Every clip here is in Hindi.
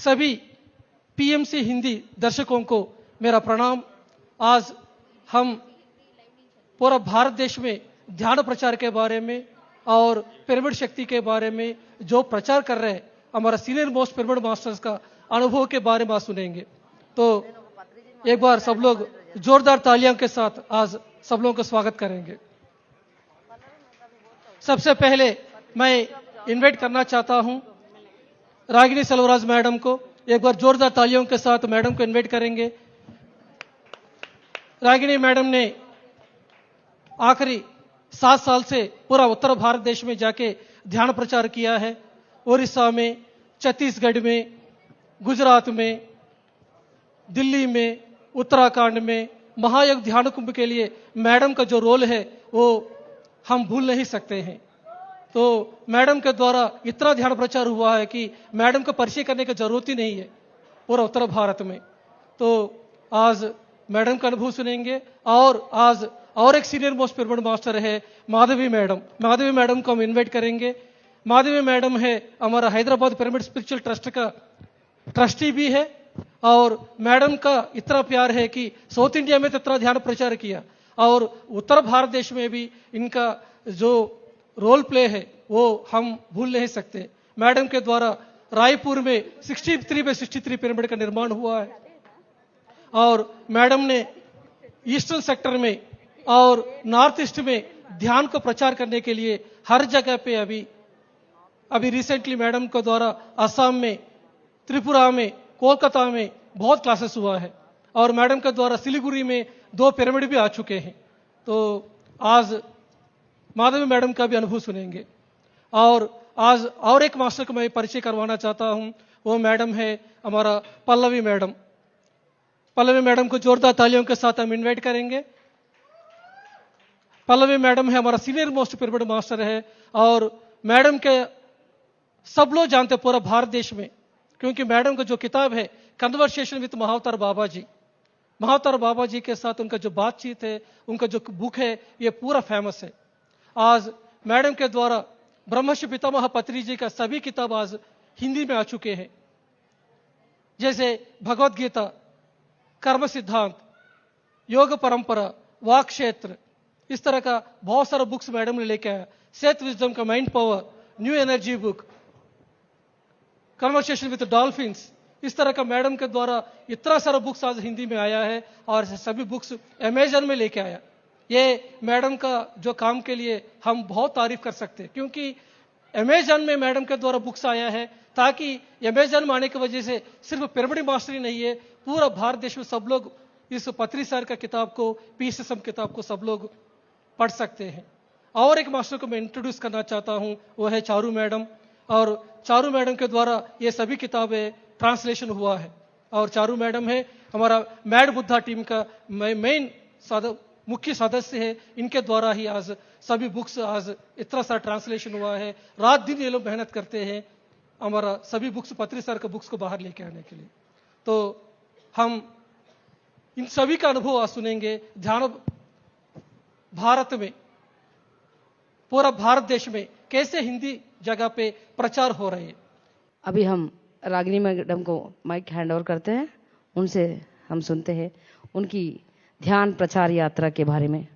सभी पीएमसी हिंदी दर्शकों को मेरा प्रणाम। आज हम पूरा भारत देश में ध्यान प्रचार के बारे में और पिरामिड शक्ति के बारे में जो प्रचार कर रहे हैं, हमारा सीनियर मोस्ट पिरामिड मास्टर्स का अनुभव के बारे में सुनेंगे। तो एक बार सब लोग जोरदार तालियों के साथ आज सब लोगों का स्वागत करेंगे। सबसे पहले मैं इनवाइट करना चाहता हूं रागिनी सेल्वराज मैडम को। एक बार जोरदार तालियों के साथ मैडम को इनवाइट करेंगे। रागिनी मैडम ने आखिरी 7 साल से पूरा उत्तर भारत देश में जाके ध्यान प्रचार किया है। ओडिशा में, छत्तीसगढ़ में, गुजरात में, दिल्ली में, उत्तराखंड में महायोग ध्यान कुंभ के लिए मैडम का जो रोल है वो हम भूल नहीं सकते हैं। तो मैडम के द्वारा इतना ध्यान प्रचार हुआ है कि मैडम को परिचय करने की जरूरत ही नहीं है पूरा उत्तर भारत में। तो आज मैडम का अनुभव सुनेंगे। और आज और एक सीनियर मोस्ट पिरामिड मास्टर है माधवी मैडम। माधवी मैडम को हम इनवाइट करेंगे। माधवी मैडम है हमारा हैदराबाद पिरामिड स्पिरिचुअल ट्रस्ट का ट्रस्टी भी है। और मैडम का इतना प्यार है कि साउथ इंडिया में तो इतना ध्यान प्रचार किया और उत्तर भारत देश में भी इनका जो रोल प्ले है वो हम भूल नहीं सकते। मैडम के द्वारा रायपुर में 63/63 पिरामिड का निर्माण हुआ है। और मैडम ने ईस्टर्न सेक्टर में और नॉर्थ ईस्ट में ध्यान को प्रचार करने के लिए हर जगह पे अभी रिसेंटली मैडम के द्वारा असम में, त्रिपुरा में, कोलकाता में बहुत क्लासेस हुआ है। और मैडम के द्वारा सिलीगुड़ी में 2 पिरामिड भी आ चुके हैं। तो आज माधवी मैडम का भी अनुभव सुनेंगे। और आज और एक मास्टर को मैं परिचय करवाना चाहता हूं, वो मैडम है हमारा पल्लवी मैडम। पल्लवी मैडम को जोरदार तालियों के साथ हम इनवाइट करेंगे। पल्लवी मैडम है हमारा सीनियर मोस्ट पिरामिड मास्टर है। और मैडम के सब लोग जानते हैं पूरा भारत देश में, क्योंकि मैडम का जो किताब है कन्वर्सेशन विद महाअवतार बाबा जी, महाअवतार बाबा जी के साथ उनका जो बातचीत है, उनका जो बुक है, ये पूरा फेमस है। आज मैडम के द्वारा ब्रह्मर्षि पितामह पत्री जी का सभी किताब आज हिंदी में आ चुके हैं, जैसे भगवत गीता, कर्म सिद्धांत, योग परंपरा, वाक क्षेत्र, इस तरह का बहुत सारा बुक्स मैडम ने लेके आया। सेथ विजडम का mind power, new energy book, conversation with dolphins, इस तरह का मैडम के द्वारा इतना सारा बुक्स आज हिंदी में आया है। और सभी बुक्स अमेजन में लेके आया। ये मैडम का जो काम के लिए हम बहुत तारीफ कर सकते हैं, क्योंकि अमेजन में मैडम के द्वारा बुक्स आया है, ताकि अमेजन में आने की वजह से सिर्फ पिरामिड मास्टरी नहीं है, पूरा भारत देश में सब लोग इस पत्री सर का किताब को, पीएसएसएम किताब को सब लोग पढ़ सकते हैं। और एक मास्टर को मैं इंट्रोड्यूस करना चाहता हूं, वो है चारू मैडम। और चारू मैडम के द्वारा ये सभी किताबें ट्रांसलेशन हुआ है। और चारू मैडम है हमारा मैड बुद्धा टीम का मेन मुख्य सदस्य है। इनके द्वारा ही आज सभी बुक्स आज इतना सा ट्रांसलेशन हुआ है। रात दिन ये लोग मेहनत करते हैं हमारा सभी बुक्स, पत्री सर का बुक्स को बाहर लेके आने के लिए। तो हम इन सभी का अनुभव आज सुनेंगे। ध्यान भारत में, पूरा भारत देश में कैसे हिंदी जगह पे प्रचार हो रहे हैं। अभी हम रागिनी मैडम को माइक हैंड ओवर करते हैं। उनसे हम सुनते हैं उनकी ध्यान प्रचार यात्रा के बारे में।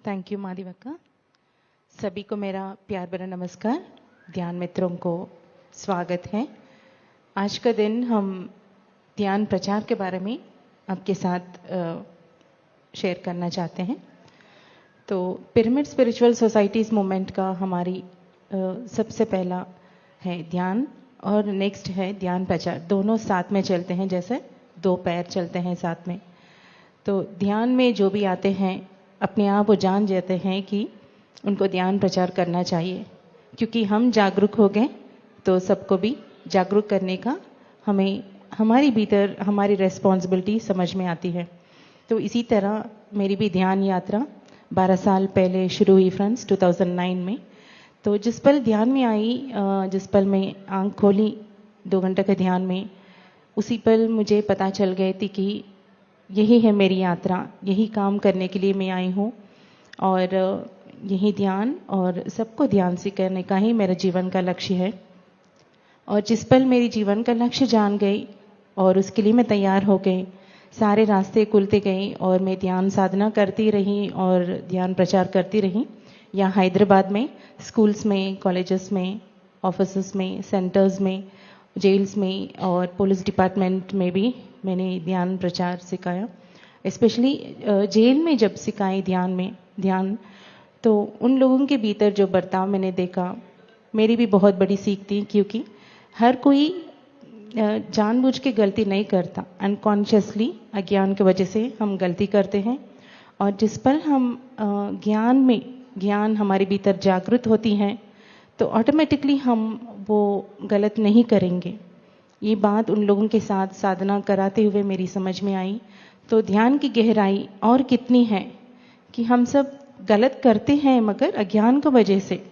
थैंक यू माधवक्का। सभी को मेरा प्यार भरा नमस्कार। ध्यान मित्रों को स्वागत है। आज का दिन हम ध्यान प्रचार के बारे में आपके साथ शेयर करना चाहते हैं। तो पिरामिड स्पिरिचुअल सोसाइटीज मूवमेंट का हमारी सबसे पहला है ध्यान और नेक्स्ट है ध्यान प्रचार। दोनों साथ में चलते हैं, जैसे 2 पैर चलते हैं साथ में। तो ध्यान में जो भी आते हैं अपने आप वो जान जाते हैं कि उनको ध्यान प्रचार करना चाहिए, क्योंकि हम जागरूक हो गए तो सबको भी जागरूक करने का हमें हमारी भीतर हमारी रिस्पॉन्सिबिलिटी समझ में आती है। तो इसी तरह मेरी भी ध्यान यात्रा 12 साल पहले शुरू हुई फ्रेंड्स 2009 में। तो जिस पल ध्यान में आई, जिस पल मैं आंख खोली 2 घंटे के ध्यान में, उसी पल मुझे पता चल गई थी कि यही है मेरी यात्रा, यही काम करने के लिए मैं आई हूँ और यही ध्यान और सबको ध्यान सिखाने का ही मेरा जीवन का लक्ष्य है। और जिस पल मेरी जीवन का लक्ष्य जान गई और उसके लिए मैं तैयार हो गई, सारे रास्ते खुलते गए और मैं ध्यान साधना करती रही और ध्यान प्रचार करती रही। यहाँ हैदराबाद में स्कूल्स में, कॉलेजेस में, ऑफिसेस में, सेंटर्स में, जेल्स में और पुलिस डिपार्टमेंट में भी मैंने ध्यान प्रचार सिखाया। स्पेशली जेल में जब सिखाई ध्यान, तो उन लोगों के भीतर जो बर्ताव मैंने देखा, मेरी भी बहुत बड़ी सीख थी, क्योंकि हर कोई जानबूझ के गलती नहीं करता। अनकॉन्शियसली अज्ञान की वजह से हम गलती करते हैं, और जिस पल हम ज्ञान हमारे भीतर जागृत होती है तो ऑटोमेटिकली हम वो गलत नहीं करेंगे। ये बात उन लोगों के साथ साधना कराते हुए मेरी समझ में आई। तो ध्यान की गहराई और कितनी है कि हम सब गलत करते हैं मगर अज्ञान की वजह से।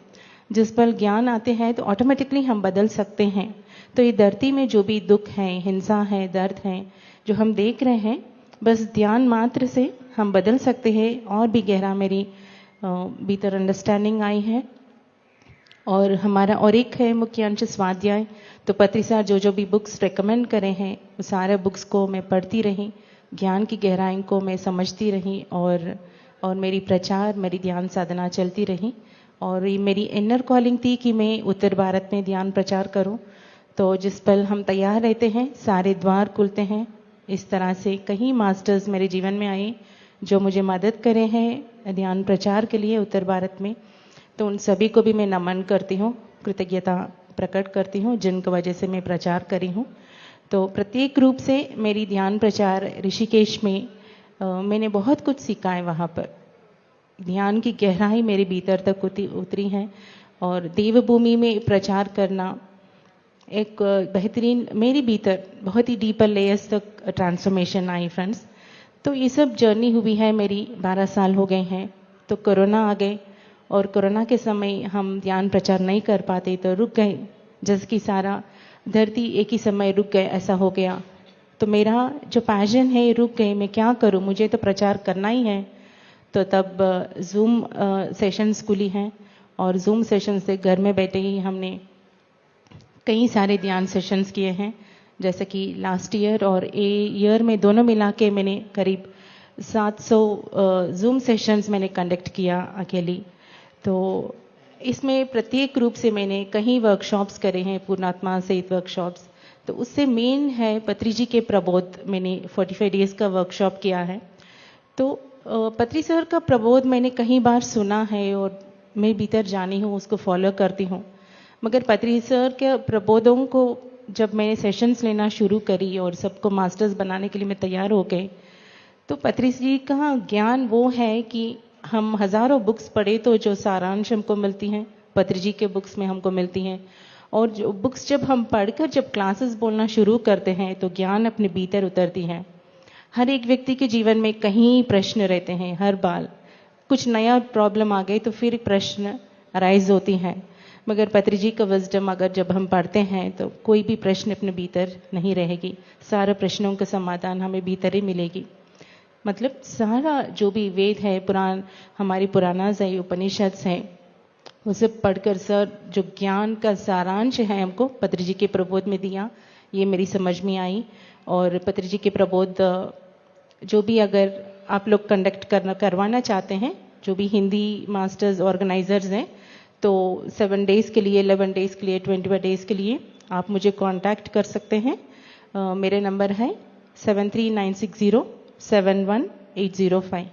जिस पल ज्ञान आते हैं तो ऑटोमेटिकली हम बदल सकते हैं। तो ये धरती में जो भी दुख है, हिंसा है, दर्द है, जो हम देख रहे हैं, बस ध्यान मात्र से हम बदल सकते हैं। और भी गहरा मेरी भीतर अंडरस्टैंडिंग आई है। और हमारा और एक है मुख्य अंश स्वाध्याय। तो पत्री सर जो भी बुक्स रेकमेंड करे हैं, वो सारे बुक्स को मैं पढ़ती रही, ज्ञान की गहराई को मैं समझती रही, और मेरी प्रचार, मेरी ध्यान साधना चलती रही। और ये मेरी इनर कॉलिंग थी कि मैं उत्तर भारत में ध्यान प्रचार करूं। तो जिस पल हम तैयार रहते हैं, सारे द्वार खुलते हैं। इस तरह से कई मास्टर्स मेरे जीवन में आए जो मुझे मदद करे हैं ध्यान प्रचार के लिए उत्तर भारत में। तो उन सभी को भी मैं नमन करती हूँ, कृतज्ञता प्रकट करती हूँ, जिनकी वजह से मैं प्रचार करी हूँ। तो प्रत्येक रूप से मेरी ध्यान प्रचार ऋषिकेश में मैंने बहुत कुछ सीखा है। वहाँ पर ध्यान की गहराई मेरे भीतर तक उतरी है। और देवभूमि में प्रचार करना एक बेहतरीन, मेरे भीतर बहुत ही डीपर लेयर्स तक ट्रांसफॉर्मेशन आई फ्रेंड्स। तो ये सब जर्नी हुई है मेरी, 12 साल हो गए हैं। तो कोरोना आ गए, और कोरोना के समय हम ध्यान प्रचार नहीं कर पाते, तो रुक गए, जैसे कि सारा धरती एक ही समय रुक गए, ऐसा हो गया। तो मेरा जो पैशन है रुक गए, मैं क्या करूं, मुझे तो प्रचार करना ही है। तो तब जूम सेशंस खुली हैं, और जूम सेशन से घर में बैठे ही हमने कई सारे ध्यान सेशंस किए हैं। जैसे कि लास्ट ईयर और ईयर में दोनों मिला के मैंने करीब 700 जूम सेशंस मैंने कंडक्ट किया अकेली। तो इसमें प्रत्येक रूप से मैंने कई वर्कशॉप्स करे हैं, पूर्णात्मा सहित वर्कशॉप्स। तो उससे मेन है पत्री जी के प्रबोध, मैंने 45 डेज का वर्कशॉप किया है। तो पत्री सर का प्रबोध मैंने कई बार सुना है और मैं भीतर जानी हूँ, उसको फॉलो करती हूँ। मगर पत्री सर के प्रबोधों को जब मैंने सेशंस लेना शुरू करी और सबको मास्टर्स बनाने के लिए मैं तैयार हो गई, तो पत्री जी का ज्ञान वो है कि हम हजारों बुक्स पढ़े तो जो सारांश हमको मिलती हैं, पत्री जी के बुक्स में हमको मिलती हैं। और जो बुक्स जब हम पढ़कर जब क्लासेस बोलना शुरू करते हैं तो ज्ञान अपने भीतर उतरती है। हर एक व्यक्ति के जीवन में कहीं प्रश्न रहते हैं, हर बार कुछ नया प्रॉब्लम आ गई तो फिर प्रश्न अराइज होती हैं। मगर पत्री जी का विजडम अगर जब हम पढ़ते हैं तो कोई भी प्रश्न अपने भीतर नहीं रहेगी, सारे प्रश्नों का समाधान हमें भीतर ही मिलेगी। मतलब सारा जो भी वेद है, हमारी पुराणास है, उपनिषद है, वो सब पढ़कर सर जो ज्ञान का सारांश है हमको पत्री जी के प्रबोध में दिया, ये मेरी समझ में आई। और पत्री जी के प्रबोध जो भी अगर आप लोग कंडक्ट करवाना चाहते हैं, जो भी हिंदी मास्टर्स ऑर्गेनाइजर्स हैं, तो 7 डेज के लिए, 11 डेज के लिए, 21 डेज के लिए आप मुझे कांटेक्ट कर सकते हैं। मेरे नंबर है 7396071805।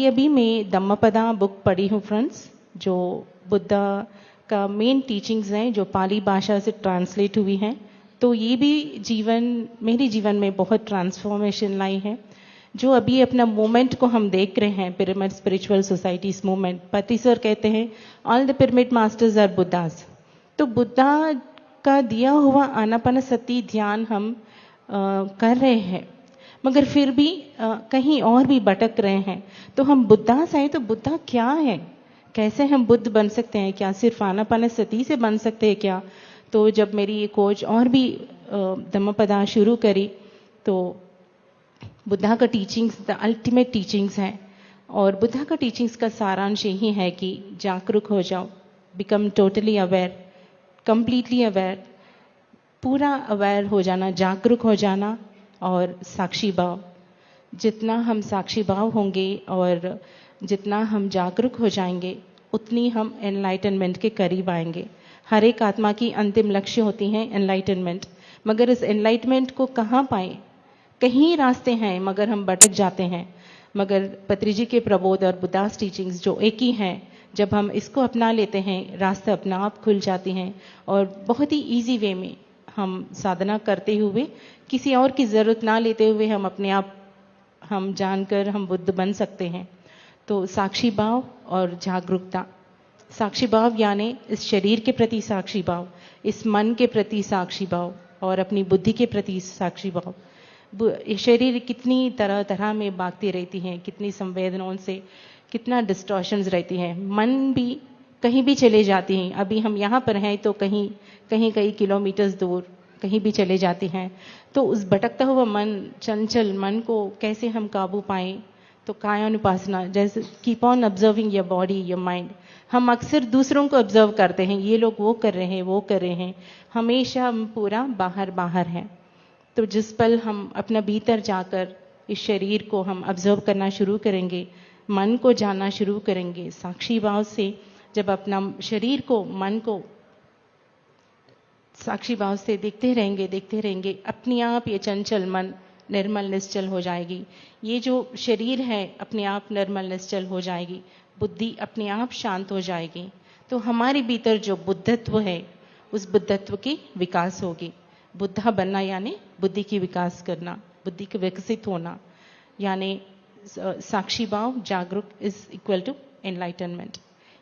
अभी मैं धम्मपदा बुक पढ़ी हूँ फ्रेंड्स, जो बुद्धा का मेन टीचिंग्स हैं, जो पाली भाषा से ट्रांसलेट हुई हैं। तो ये भी मेरे जीवन में बहुत ट्रांसफॉर्मेशन लाई है। जो अभी अपना मूवमेंट को हम देख रहे हैं, पिरामिड स्पिरिचुअल सोसाइटीज मूवमेंट, पति सर कहते हैं all the pyramid masters are Buddhas. तो बुद्धा का दिया हुआ आनापानसति ध्यान हम कर रहे हैं, मगर फिर भी कहीं और भी भटक रहे हैं। तो हम बुद्धास हैं, तो बुद्धा क्या है, कैसे हम बुद्ध बन सकते हैं, क्या सिर्फ आनापानसति से बन सकते हैं क्या? तो जब मेरी ये खोज और भी धम्मपदा शुरू करी, तो बुद्धा का टीचिंग्स द अल्टीमेट टीचिंग्स हैं। और बुद्धा का टीचिंग्स का सारांश यही है कि जागरूक हो जाओ, become totally aware, completely aware, पूरा अवेयर हो जाना, जागरूक हो जाना और साक्षी भाव। जितना हम साक्षी भाव होंगे और जितना हम जागरूक हो जाएंगे उतनी हम एनलाइटनमेंट के करीब आएंगे। हर एक आत्मा की अंतिम लक्ष्य होती है एनलाइटनमेंट, मगर इस एनलाइटमेंट को कहाँ पाएं? कहीं रास्ते हैं मगर हम भटक जाते हैं। मगर पत्रिजी के प्रबोध और बुद्धास टीचिंग्स जो एक ही हैं, जब हम इसको अपना लेते हैं रास्ते अपने आप खुल जाते हैं और बहुत ही इजी वे में हम साधना करते हुए, किसी और की जरूरत ना लेते हुए हम अपने आप हम जानकर हम बुद्ध बन सकते हैं। तो साक्षी भाव और जागरूकता, साक्षी भाव यानी इस शरीर के प्रति साक्षी भाव, इस मन के प्रति साक्षी भाव और अपनी बुद्धि के प्रति साक्षी भाव। शरीर कितनी तरह तरह में भागती रहती है, कितनी संवेदनाओं से कितना डिस्टॉर्शंस रहती है। मन भी कहीं भी चले जाती हैं। अभी हम यहाँ पर हैं तो कहीं कहीं कई किलोमीटर्स दूर कहीं भी चले जाते हैं। तो उस भटकता हुआ मन, चंचल मन को कैसे हम काबू पाएं? तो कायानुपासना, जैसे keep on observing your body, your mind. हम अक्सर दूसरों को ऑब्जर्व करते हैं, ये लोग वो कर रहे हैं, वो कर रहे हैं, हमेशा हम पूरा बाहर बाहर हैं। तो जिस पल हम अपना भीतर जाकर इस शरीर को हम ऑब्जर्व करना शुरू करेंगे, मन को जानना शुरू करेंगे साक्षी भाव से, जब अपना शरीर को, मन को साक्षी भाव से देखते रहेंगे, अपने आप ये चंचल मन निर्मल निश्चल हो जाएगी। ये जो शरीर है अपने आप निर्मल निश्चल हो जाएगी, बुद्धि अपने आप शांत हो जाएगी। तो हमारे भीतर जो बुद्धत्व है उस बुद्धत्व की विकास होगी। बुद्धा बनना यानी बुद्धि की विकास करना, बुद्धि के विकसित होना, यानी साक्षी भाव जागरूक इज इक्वल टू एनलाइटनमेंट।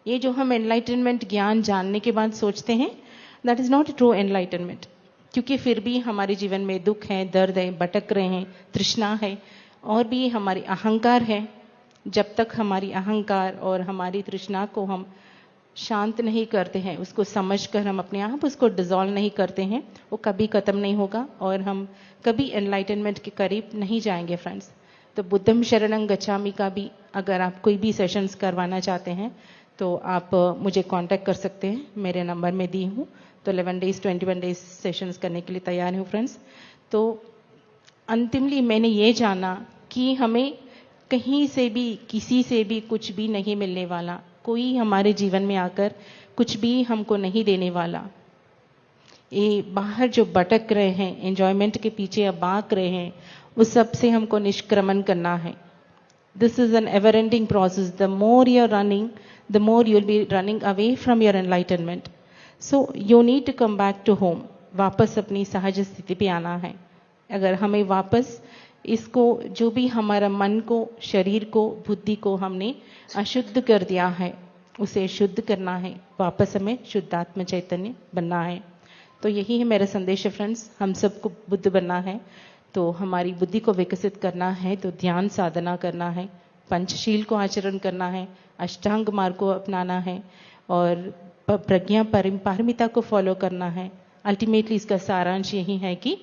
ये जो हम एनलाइटनमेंट ज्ञान जानने के बाद सोचते हैं, that is not true enlightenment, क्योंकि फिर भी हमारे जीवन में दुख है, दर्द है, भटक रहे हैं, तृष्णा है और भी हमारी अहंकार है। जब तक हमारी अहंकार और हमारी तृष्णा को हम शांत नहीं करते हैं, उसको समझकर हम अपने आप उसको डिसॉल्व नहीं करते हैं, वो कभी खत्म नहीं होगा और हम कभी एनलाइटनमेंट के करीब नहीं जाएंगे फ्रेंड्स। तो बुद्धम शरणं गच्छामि का भी अगर आप कोई भी सेशंस करवाना चाहते हैं तो आप मुझे कांटेक्ट कर सकते हैं, मेरे नंबर में दी हूँ। तो 11 डेज 21 डेज सेशंस करने के लिए तैयार हूँ फ्रेंड्स। तो अंतिमली मैंने ये जाना कि हमें कहीं से भी किसी से भी कुछ भी नहीं मिलने वाला, कोई हमारे जीवन में आकर कुछ भी हमको नहीं देने वाला। ये बाहर जो भटक रहे हैं, एंजॉयमेंट के पीछे अब भाग रहे हैं, उस सब से हमको निष्क्रमण करना है। This is an ever ending process. The more you are running, the more you will be running away from your enlightenment. So you need to come back to home. वापस अपनी सहज स्थिति पे आना है। अगर हमें वापस इसको, जो भी हमारा मन को, शरीर को, बुद्धि को हमने अशुद्ध कर दिया है, उसे शुद्ध करना है। वापस हमें शुद्धात्म चैतन्य बनना है। तो यही है मेरा संदेश है फ्रेंड्स। हम सबको बुद्ध बनना है, तो हमारी बुद्धि को विकसित करना है, तो ध्यान साधना करना है, पंचशील को आचरण करना है, अष्टांग मार्ग को अपनाना है और प्रज्ञा पारमिता को फॉलो करना है। अल्टीमेटली इसका सारांश यही है कि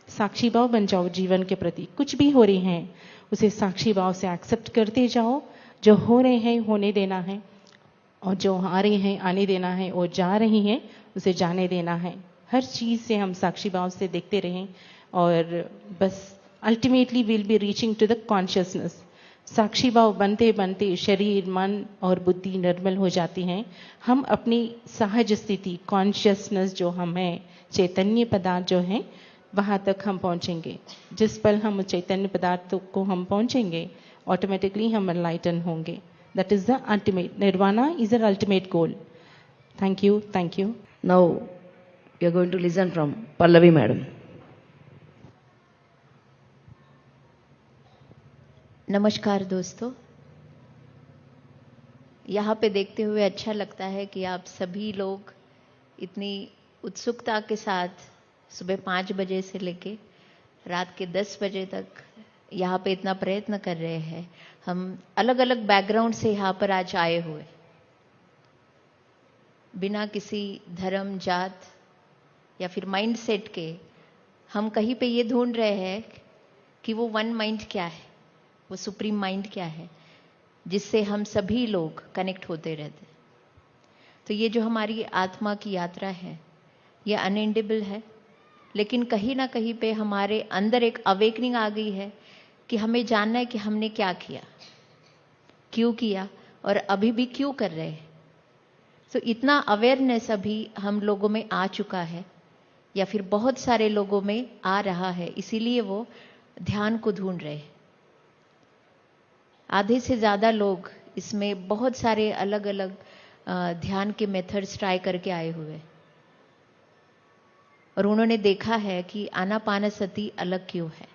साक्षी भाव बन जाओ जीवन के प्रति। कुछ भी हो रही है उसे साक्षी भाव से एक्सेप्ट करते जाओ। जो हो रहे हैं होने देना है और जो आ रहे हैं आने देना है, और जा रही हैं उसे जाने देना है। हर चीज से हम साक्षी भाव से देखते रहें और बस ultimately will be reaching to the consciousness. साक्षी भाव बनते बनते शरीर, मन और बुद्धि निर्मल हो जाती हैं। हम अपनी सहज स्थिति, कॉन्शियसनेस जो हम हैं, चैतन्य पदार्थ जो हैं, वहां तक हम पहुंचेंगे। जिस पल हम चैतन्य पदार्थ को हम पहुंचेंगे, ऑटोमेटिकली हम एनलाइटन होंगे। That is the ultimate, nirvana is the ultimate goal. Thank you, thank you. Now we are going to listen from Pallavi madam. नमस्कार दोस्तों, यहाँ पे देखते हुए अच्छा लगता है कि आप सभी लोग इतनी उत्सुकता के साथ सुबह 5 बजे से लेके रात के 10 बजे तक यहाँ पे इतना प्रयत्न कर रहे हैं। हम अलग अलग बैकग्राउंड से यहाँ पर आज आए हुए, बिना किसी धर्म, जात या फिर माइंड सेट के हम कहीं पे ये ढूंढ रहे हैं कि वो वन माइंड क्या है, वो सुप्रीम माइंड क्या है, जिससे हम सभी लोग कनेक्ट होते रहते। तो ये जो हमारी आत्मा की यात्रा है, ये अनएंडेबल है, लेकिन कहीं ना कहीं पे हमारे अंदर एक अवेकनिंग आ गई है कि हमें जानना है कि हमने क्या किया, क्यों किया और अभी भी क्यों कर रहे हैं। तो इतना अवेयरनेस अभी हम लोगों में आ चुका है, या फिर बहुत सारे लोगों में आ रहा है, इसीलिए वो ध्यान को ढूंढ रहे हैं। आधे से ज़्यादा लोग इसमें बहुत सारे अलग अलग ध्यान के मेथड्स ट्राई करके आए हुए, और उन्होंने देखा है कि आनापानसति अलग क्यों है,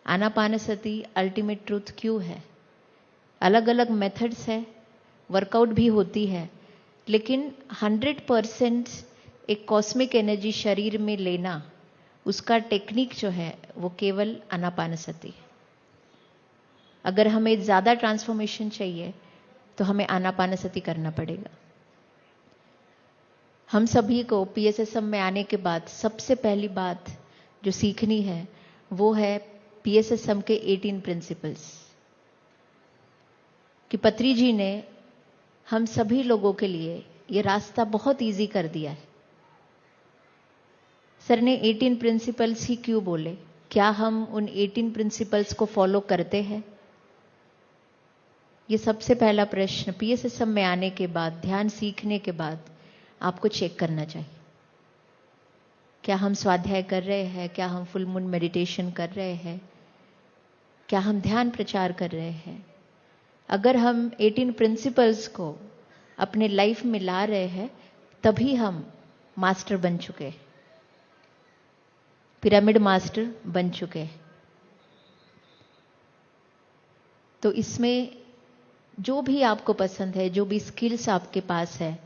आनापानसति अल्टीमेट ट्रूथ क्यों है। अलग अलग मेथड्स है, वर्कआउट भी होती है, लेकिन 100% एक कॉस्मिक एनर्जी शरीर में लेना, उसका टेक्निक जो है वो केवल आनापानसति है। अगर हमें ज़्यादा ट्रांसफॉर्मेशन चाहिए तो हमें आनापानसति करना पड़ेगा। हम सभी को पीएसएसएम में आने के बाद सबसे पहली बात जो सीखनी है वो है पीएसएसएम के 18 प्रिंसिपल्स, कि पत्री जी ने हम सभी लोगों के लिए ये रास्ता बहुत इजी कर दिया है। सर ने 18 प्रिंसिपल्स ही क्यों बोले? क्या हम उन 18 प्रिंसिपल्स को फॉलो करते हैं? ये सबसे पहला प्रश्न पीएसएसएम में आने के बाद, ध्यान सीखने के बाद आपको चेक करना चाहिए। क्या हम स्वाध्याय कर रहे हैं? क्या हम फुल मून मेडिटेशन कर रहे हैं? क्या हम ध्यान प्रचार कर रहे हैं? अगर हम 18 प्रिंसिपल्स को अपने लाइफ में ला रहे हैं, तभी हम मास्टर बन चुके हैं, पिरामिड मास्टर बन चुके हैं। तो इसमें जो भी आपको पसंद है, जो भी स्किल्स आपके पास है,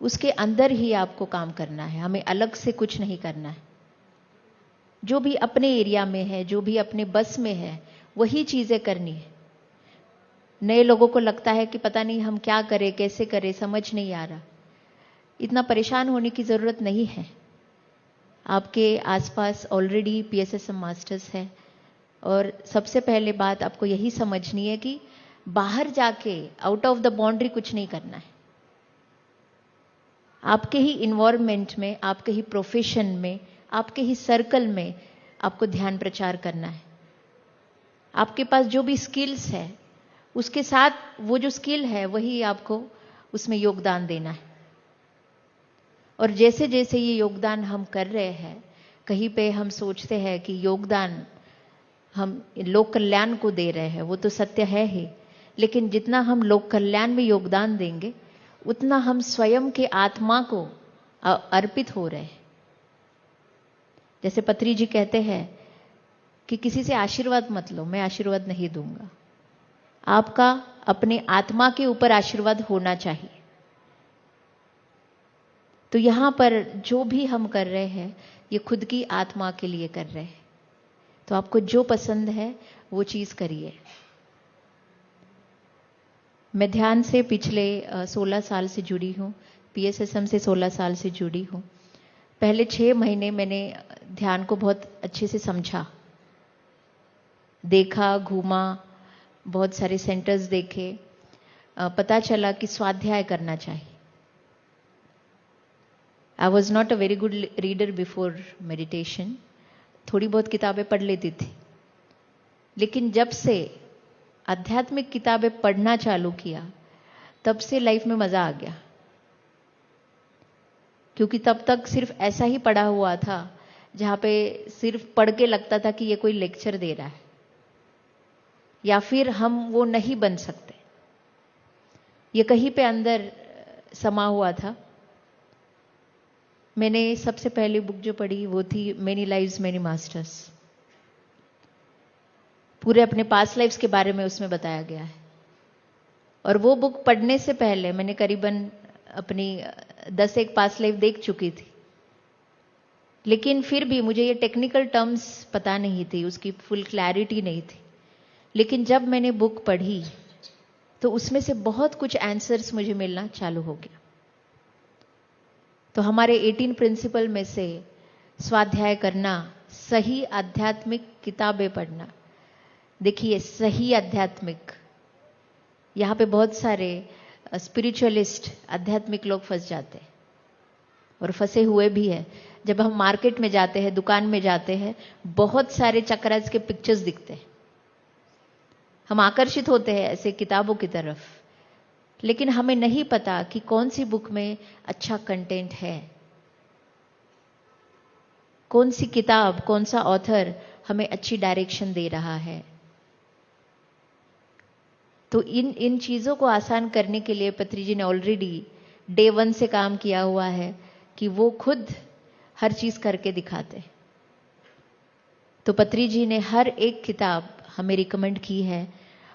उसके अंदर ही आपको काम करना है, हमें अलग से कुछ नहीं करना है। जो भी अपने एरिया में है, जो भी अपने बस में है, वही चीजें करनी है। नए लोगों को लगता है कि पता नहीं हम क्या करें, कैसे करें, समझ नहीं आ रहा। इतना परेशान होने की जरूरत नहीं है। आपके आसपास ऑलरेडी पीएसएसएम मास्टर्स हैं, और सबसे पहले बात आपको यही समझनी है कि बाहर जाके आउट ऑफ द बाउंड्री कुछ नहीं करना है। आपके ही इन्वायरमेंट में, आपके ही प्रोफेशन में, आपके ही सर्कल में आपको ध्यान प्रचार करना है। आपके पास जो भी स्किल्स है, उसके साथ वो जो स्किल है वही आपको उसमें योगदान देना है। और जैसे जैसे ये योगदान हम कर रहे हैं, कहीं पे हम सोचते हैं कि योगदान हम लोक कल्याण को दे रहे हैं, वो तो सत्य है ही, लेकिन जितना हम लोक कल्याण में योगदान देंगे, उतना हम स्वयं के आत्मा को अर्पित हो रहे हैं। जैसे पत्री जी कहते हैं कि किसी से आशीर्वाद मत लो, मैं आशीर्वाद नहीं दूंगा। आपका अपने आत्मा के ऊपर आशीर्वाद होना चाहिए। तो यहां पर जो भी हम कर रहे हैं, ये खुद की आत्मा के लिए कर रहे हैं। तो आपको जो पसंद है वो चीज करिए। मैं ध्यान से पिछले 16 साल से जुड़ी हूँ, पीएसएसएम से 16 साल से जुड़ी हूँ। पहले 6 महीने मैंने ध्यान को बहुत अच्छे से समझा, देखा, घूमा, बहुत सारे सेंटर्स देखे, पता चला कि स्वाध्याय करना चाहिए। I was not a very good reader before meditation, थोड़ी बहुत किताबें पढ़ लेती थी, लेकिन जब से आध्यात्मिक किताबें पढ़ना चालू किया, तब से लाइफ में मजा आ गया। क्योंकि तब तक सिर्फ ऐसा ही पढ़ा हुआ था, जहां पे सिर्फ पढ़ के लगता था कि ये कोई लेक्चर दे रहा है, या फिर हम वो नहीं बन सकते। ये कहीं पे अंदर समा हुआ था। मैंने सबसे पहली बुक जो पढ़ी वो थी मेनी लाइव्स मेनी मास्टर्स। पूरे अपने पास्ट लाइफ्स के बारे में उसमें बताया गया है। और वो बुक पढ़ने से पहले मैंने करीबन अपनी 10 एक पास्ट लाइफ देख चुकी थी, लेकिन फिर भी मुझे ये टेक्निकल टर्म्स पता नहीं थी, उसकी फुल क्लैरिटी नहीं थी। लेकिन जब मैंने बुक पढ़ी तो उसमें से बहुत कुछ आंसर्स मुझे मिलना चालू हो गया। तो हमारे 18 प्रिंसिपल में से स्वाध्याय करना, सही आध्यात्मिक किताबें पढ़ना। देखिए, सही आध्यात्मिक, यहां पे बहुत सारे स्पिरिचुअलिस्ट, आध्यात्मिक लोग फंस जाते हैं। और फंसे हुए भी है। जब हम मार्केट में जाते हैं, दुकान में जाते हैं, बहुत सारे चक्रास के पिक्चर्स दिखते हैं, हम आकर्षित होते हैं ऐसे किताबों की तरफ, लेकिन हमें नहीं पता कि कौन सी बुक में अच्छा कंटेंट है, कौन सी किताब, कौन सा ऑथर हमें अच्छी डायरेक्शन दे रहा है। तो इन चीजों को आसान करने के लिए पत्री जी ने ऑलरेडी डे 1 से काम किया हुआ है कि वो खुद हर चीज करके दिखाते। तो पत्री जी ने हर एक किताब हमें रिकमेंड की है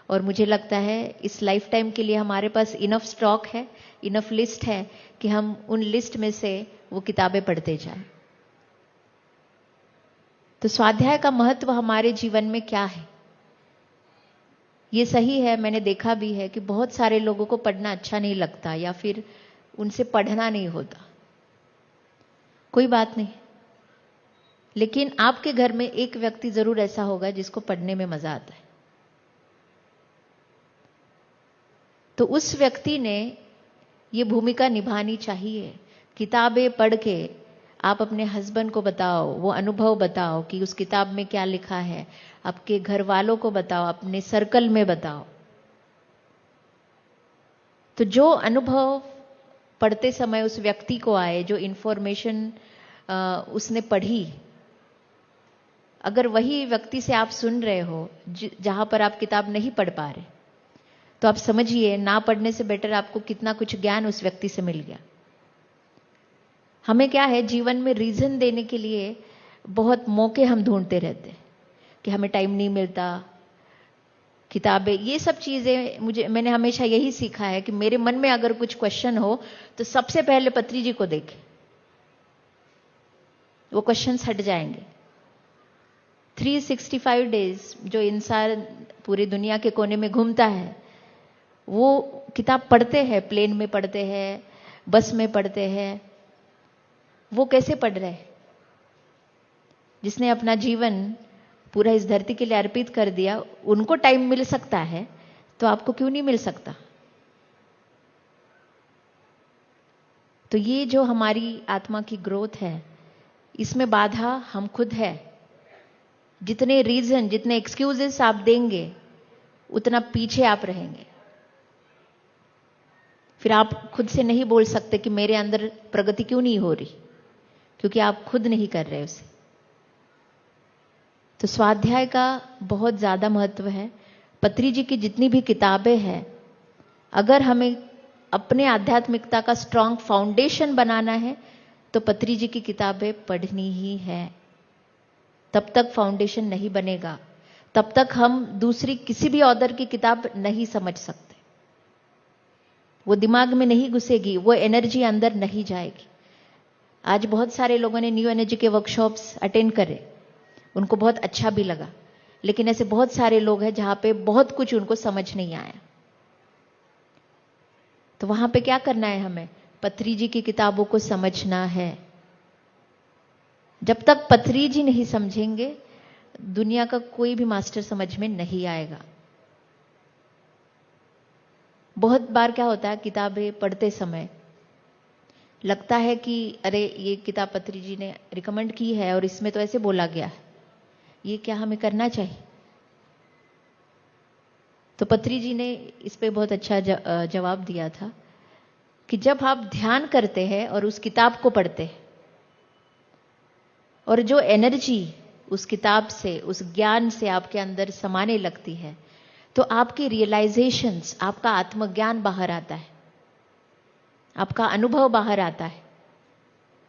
और मुझे लगता है इस लाइफ टाइम के लिए हमारे पास इनफ स्टॉक है, इनफ लिस्ट है कि हम उन लिस्ट में से वो किताबें पढ़ते जाएं। तो स्वाध्याय का महत्व हमारे जीवन में क्या है? ये सही है, मैंने देखा भी है कि बहुत सारे लोगों को पढ़ना अच्छा नहीं लगता या फिर उनसे पढ़ना नहीं होता। कोई बात नहीं, लेकिन आपके घर में एक व्यक्ति जरूर ऐसा होगा जिसको पढ़ने में मजा आता है। तो उस व्यक्ति ने ये भूमिका निभानी चाहिए। किताबें पढ़ के आप अपने हस्बैंड को बताओ, वो अनुभव बताओ कि उस किताब में क्या लिखा है, आपके घर वालों को बताओ, अपने सर्कल में बताओ। तो जो अनुभव पढ़ते समय उस व्यक्ति को आए, जो इंफॉर्मेशन उसने पढ़ी, अगर वही व्यक्ति से आप सुन रहे हो जहां पर आप किताब नहीं पढ़ पा रहे, तो आप समझिए ना पढ़ने से बेटर आपको कितना कुछ ज्ञान उस व्यक्ति से मिल गया। हमें क्या है, जीवन में रीजन देने के लिए बहुत मौके हम ढूंढते रहते हैं कि हमें टाइम नहीं मिलता, किताबें, ये सब चीजें। मैंने हमेशा यही सीखा है कि मेरे मन में अगर कुछ क्वेश्चन हो तो सबसे पहले पत्री जी को देखें, वो क्वेश्चंस हट जाएंगे। 365 डेज जो इंसान पूरी दुनिया के कोने में घूमता है, वो किताब पढ़ते हैं, प्लेन में पढ़ते हैं, बस में पढ़ते हैं। वो कैसे पढ़ रहे हैं? जिसने अपना जीवन पूरा इस धरती के लिए अर्पित कर दिया, उनको टाइम मिल सकता है, तो आपको क्यों नहीं मिल सकता? तो ये जो हमारी आत्मा की ग्रोथ है, इसमें बाधा हम खुद है। जितने रीजन, जितने एक्सक्यूजेस आप देंगे, उतना पीछे आप रहेंगे। फिर आप खुद से नहीं बोल सकते कि मेरे अंदर प्रगति क्यों नहीं हो रही, क्योंकि आप खुद नहीं कर रहे उसे। तो स्वाध्याय का बहुत ज्यादा महत्व है। पत्री जी की जितनी भी किताबें हैं, अगर हमें अपने आध्यात्मिकता का स्ट्रांग फाउंडेशन बनाना है तो पत्री जी की किताबें पढ़नी ही है। तब तक फाउंडेशन नहीं बनेगा, तब तक हम दूसरी किसी भी ऑथर की किताब नहीं समझ सकते। वो दिमाग में नहीं घुसेगी, वो एनर्जी अंदर नहीं जाएगी। आज बहुत सारे लोगों ने न्यू एनर्जी के वर्कशॉप्स अटेंड करे, उनको बहुत अच्छा भी लगा, लेकिन ऐसे बहुत सारे लोग हैं जहां पे बहुत कुछ उनको समझ नहीं आया। तो वहां पे क्या करना है? हमें पत्री जी की किताबों को समझना है। जब तक पत्री जी नहीं समझेंगे, दुनिया का कोई भी मास्टर समझ में नहीं आएगा। बहुत बार क्या होता है, किताबें पढ़ते समय लगता है कि अरे ये किताब पत्री जी ने रिकमेंड की है और इसमें तो ऐसे बोला गया है, ये क्या हमें करना चाहिए? तो पत्री जी ने इस पे बहुत अच्छा जवाब दिया था कि जब आप ध्यान करते हैं और उस किताब को पढ़ते हैं, और जो एनर्जी उस किताब से, उस ज्ञान से आपके अंदर समाने लगती है, तो आपकी रियलाइजेशंस, आपका आत्मज्ञान बाहर आता है, आपका अनुभव बाहर आता है।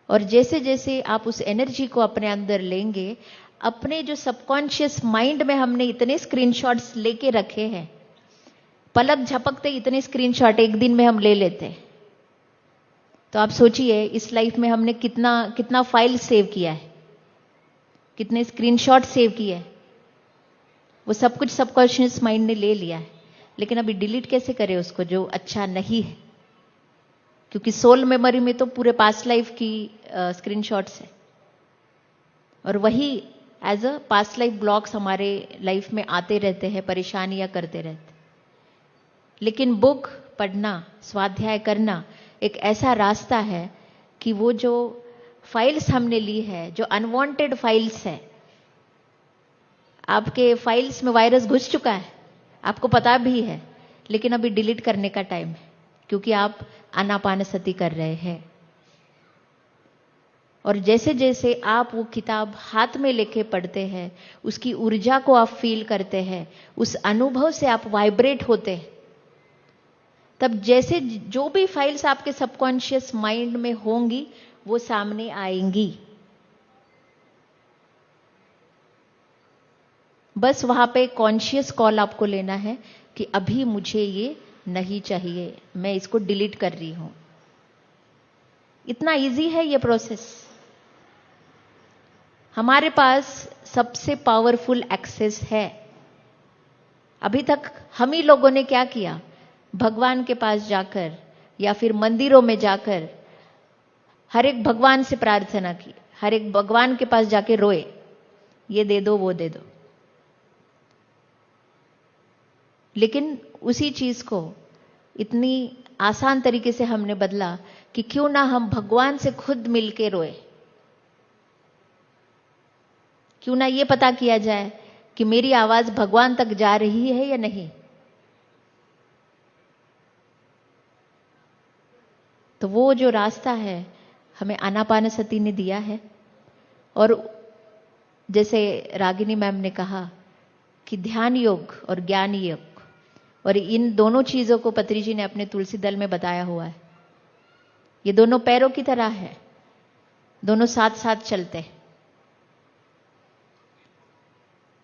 और जैसे जैसे आप उस एनर्जी को अपने अंदर लेंगे, अपने जो सबकॉन्शियस माइंड में हमने इतने स्क्रीनशॉट्स लेके रखे हैं, पलक झपकते इतने स्क्रीनशॉट एक दिन में हम ले लेते हैं। तो आप सोचिए इस लाइफ में हमने कितना कितना फाइल सेव किया है, कितने स्क्रीनशॉट सेव किए हैं। वो सब कुछ सबकॉन्शियस माइंड ने ले लिया है, लेकिन अभी डिलीट कैसे करें उसको जो अच्छा नहीं है? क्योंकि सोल मेमोरी में तो पूरे पास्ट लाइफ की स्क्रीनशॉट्स है, और वही as a past life blocks हमारे लाइफ में आते रहते हैं, परेशानियां करते रहते। लेकिन बुक पढ़ना, स्वाध्याय करना एक ऐसा रास्ता है कि वो जो फाइल्स हमने ली है, जो अनवांटेड फाइल्स है, आपके फाइल्स में वायरस घुस चुका है, आपको पता भी है, लेकिन अभी डिलीट करने का टाइम है, क्योंकि आप आनापानसति कर रहे हैं। और जैसे जैसे आप वो किताब हाथ में लेके पढ़ते हैं, उसकी ऊर्जा को आप फील करते हैं, उस अनुभव से आप वाइब्रेट होते हैं, तब जैसे जो भी फाइल्स आपके सबकॉन्शियस माइंड में होंगी वो सामने आएंगी। बस वहां पे कॉन्शियस कॉल आपको लेना है कि अभी मुझे ये नहीं चाहिए, मैं इसको डिलीट कर रही हूं। इतना इजी है ये प्रोसेस। हमारे पास सबसे पावरफुल एक्सेस है। अभी तक हम ही लोगों ने क्या किया, भगवान के पास जाकर या फिर मंदिरों में जाकर हर एक भगवान से प्रार्थना की, हर एक भगवान के पास जाके रोए, ये दे दो वो दे दो। लेकिन उसी चीज को इतनी आसान तरीके से हमने बदला कि क्यों ना हम भगवान से खुद मिलके रोए, क्यों ना ये पता किया जाए कि मेरी आवाज भगवान तक जा रही है या नहीं। तो वो जो रास्ता है हमें आनापानसति ने दिया है। और जैसे रागिनी मैम ने कहा कि ध्यान योग और ज्ञान योग, और इन दोनों चीजों को पत्री जी ने अपने तुलसी दल में बताया हुआ है। ये दोनों पैरों की तरह है, दोनों साथ साथ चलते हैं।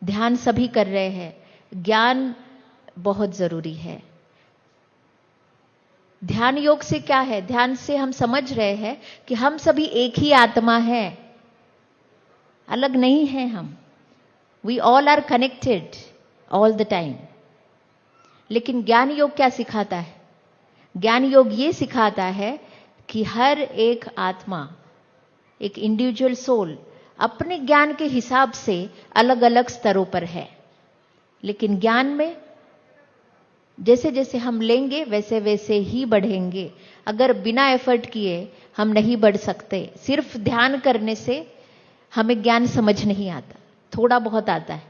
ध्यान सभी कर रहे हैं, ज्ञान बहुत जरूरी है। ध्यान योग से क्या है, ध्यान से हम समझ रहे हैं कि हम सभी एक ही आत्मा है, अलग नहीं है हम। We all are connected all the time. लेकिन ज्ञान योग क्या सिखाता है? ज्ञान योग ये सिखाता है कि हर एक आत्मा, एक इंडिविजुअल सोल अपने ज्ञान के हिसाब से अलग अलग स्तरों पर है। लेकिन ज्ञान में जैसे जैसे हम लेंगे वैसे वैसे ही बढ़ेंगे। अगर बिना एफर्ट किए हम नहीं बढ़ सकते। सिर्फ ध्यान करने से हमें ज्ञान समझ नहीं आता, थोड़ा बहुत आता है।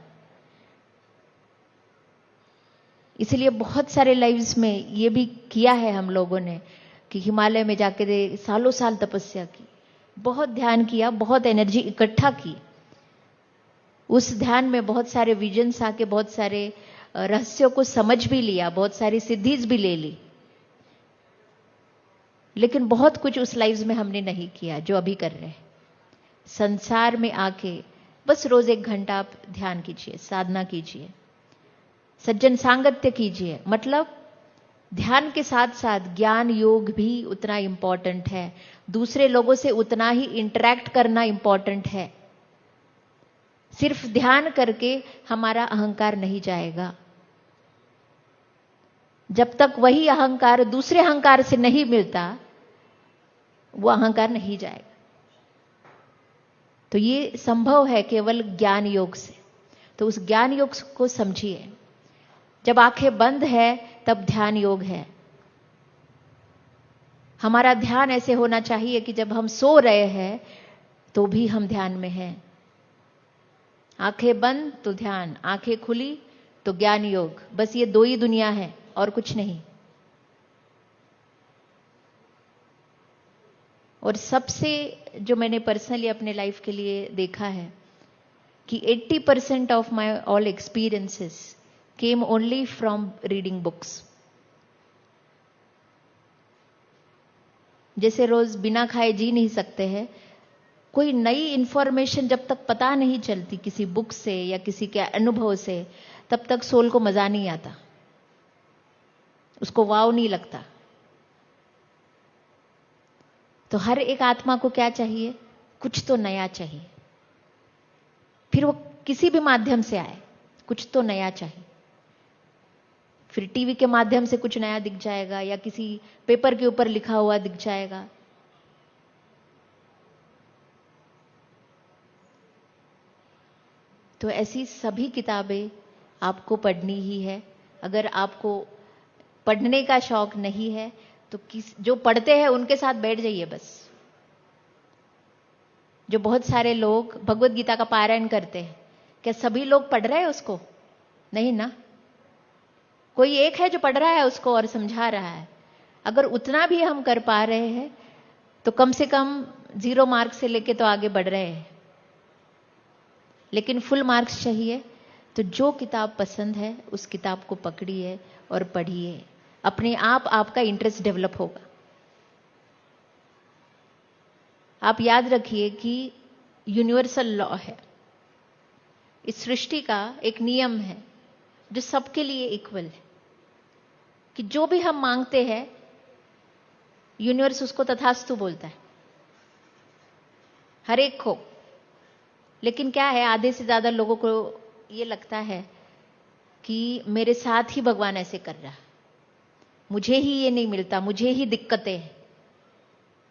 इसलिए बहुत सारे लाइव्स में ये भी किया है हम लोगों ने कि हिमालय में जाकर सालों साल तपस्या की, बहुत ध्यान किया, बहुत एनर्जी इकट्ठा की। उस ध्यान में बहुत सारे विजन्स आके बहुत सारे रहस्यों को समझ भी लिया, बहुत सारी सिद्धीज भी ले ली। लेकिन बहुत कुछ उस लाइव्स में हमने नहीं किया जो अभी कर रहे हैं। संसार में आके बस रोज 1 घंटा आप ध्यान कीजिए, साधना कीजिए, सज्जन सांगत्य कीजिए। मतलब ध्यान के साथ साथ ज्ञान योग भी उतना इंपॉर्टेंट है। दूसरे लोगों से उतना ही इंटरैक्ट करना इंपॉर्टेंट है। सिर्फ ध्यान करके हमारा अहंकार नहीं जाएगा। जब तक वही अहंकार दूसरे अहंकार से नहीं मिलता, वो अहंकार नहीं जाएगा। तो ये संभव है केवल ज्ञान योग से। तो उस ज्ञान योग को समझिए। जब आंखें बंद है तब ध्यान योग है। हमारा ध्यान ऐसे होना चाहिए कि जब हम सो रहे हैं तो भी हम ध्यान में हैं। आंखें बंद तो ध्यान, आंखें खुली तो ज्ञान योग। बस ये 2 ही दुनिया है और कुछ नहीं। और सबसे जो मैंने पर्सनली अपने लाइफ के लिए देखा है कि 80% of my all experiences came only from reading books. जैसे रोज बिना खाए जी नहीं सकते हैं, कोई नई इंफॉर्मेशन जब तक पता नहीं चलती किसी बुक से या किसी के अनुभव से, तब तक सोल को मजा नहीं आता, उसको वाव नहीं लगता। तो हर एक आत्मा को क्या चाहिए? कुछ तो नया चाहिए। फिर वो किसी भी माध्यम से आए, कुछ तो नया चाहिए। फिर टीवी के माध्यम से कुछ नया दिख जाएगा या किसी पेपर के ऊपर लिखा हुआ दिख जाएगा। तो ऐसी सभी किताबें आपको पढ़नी ही है। अगर आपको पढ़ने का शौक नहीं है तो जो पढ़ते हैं उनके साथ बैठ जाइए बस। जो बहुत सारे लोग भगवत गीता का पारायण करते हैं, क्या सभी लोग पढ़ रहे हैं उसको? नहीं ना, कोई एक है जो पढ़ रहा है उसको और समझा रहा है। अगर उतना भी हम कर पा रहे हैं तो कम से कम 0 मार्क्स से लेके तो आगे बढ़ रहे हैं। लेकिन फुल मार्क्स चाहिए तो जो किताब पसंद है उस किताब को पकड़िए और पढ़िए, अपने आप आपका इंटरेस्ट डेवलप होगा। आप याद रखिए कि यूनिवर्सल लॉ है, इस सृष्टि का एक नियम है जो सबके लिए इक्वल है, कि जो भी हम मांगते हैं यूनिवर्स उसको तथास्तु बोलता है, हर एक को। लेकिन क्या है, आधे से ज्यादा लोगों को ये लगता है कि मेरे साथ ही भगवान ऐसे कर रहा है, मुझे ही ये नहीं मिलता, मुझे ही दिक्कतें हैं,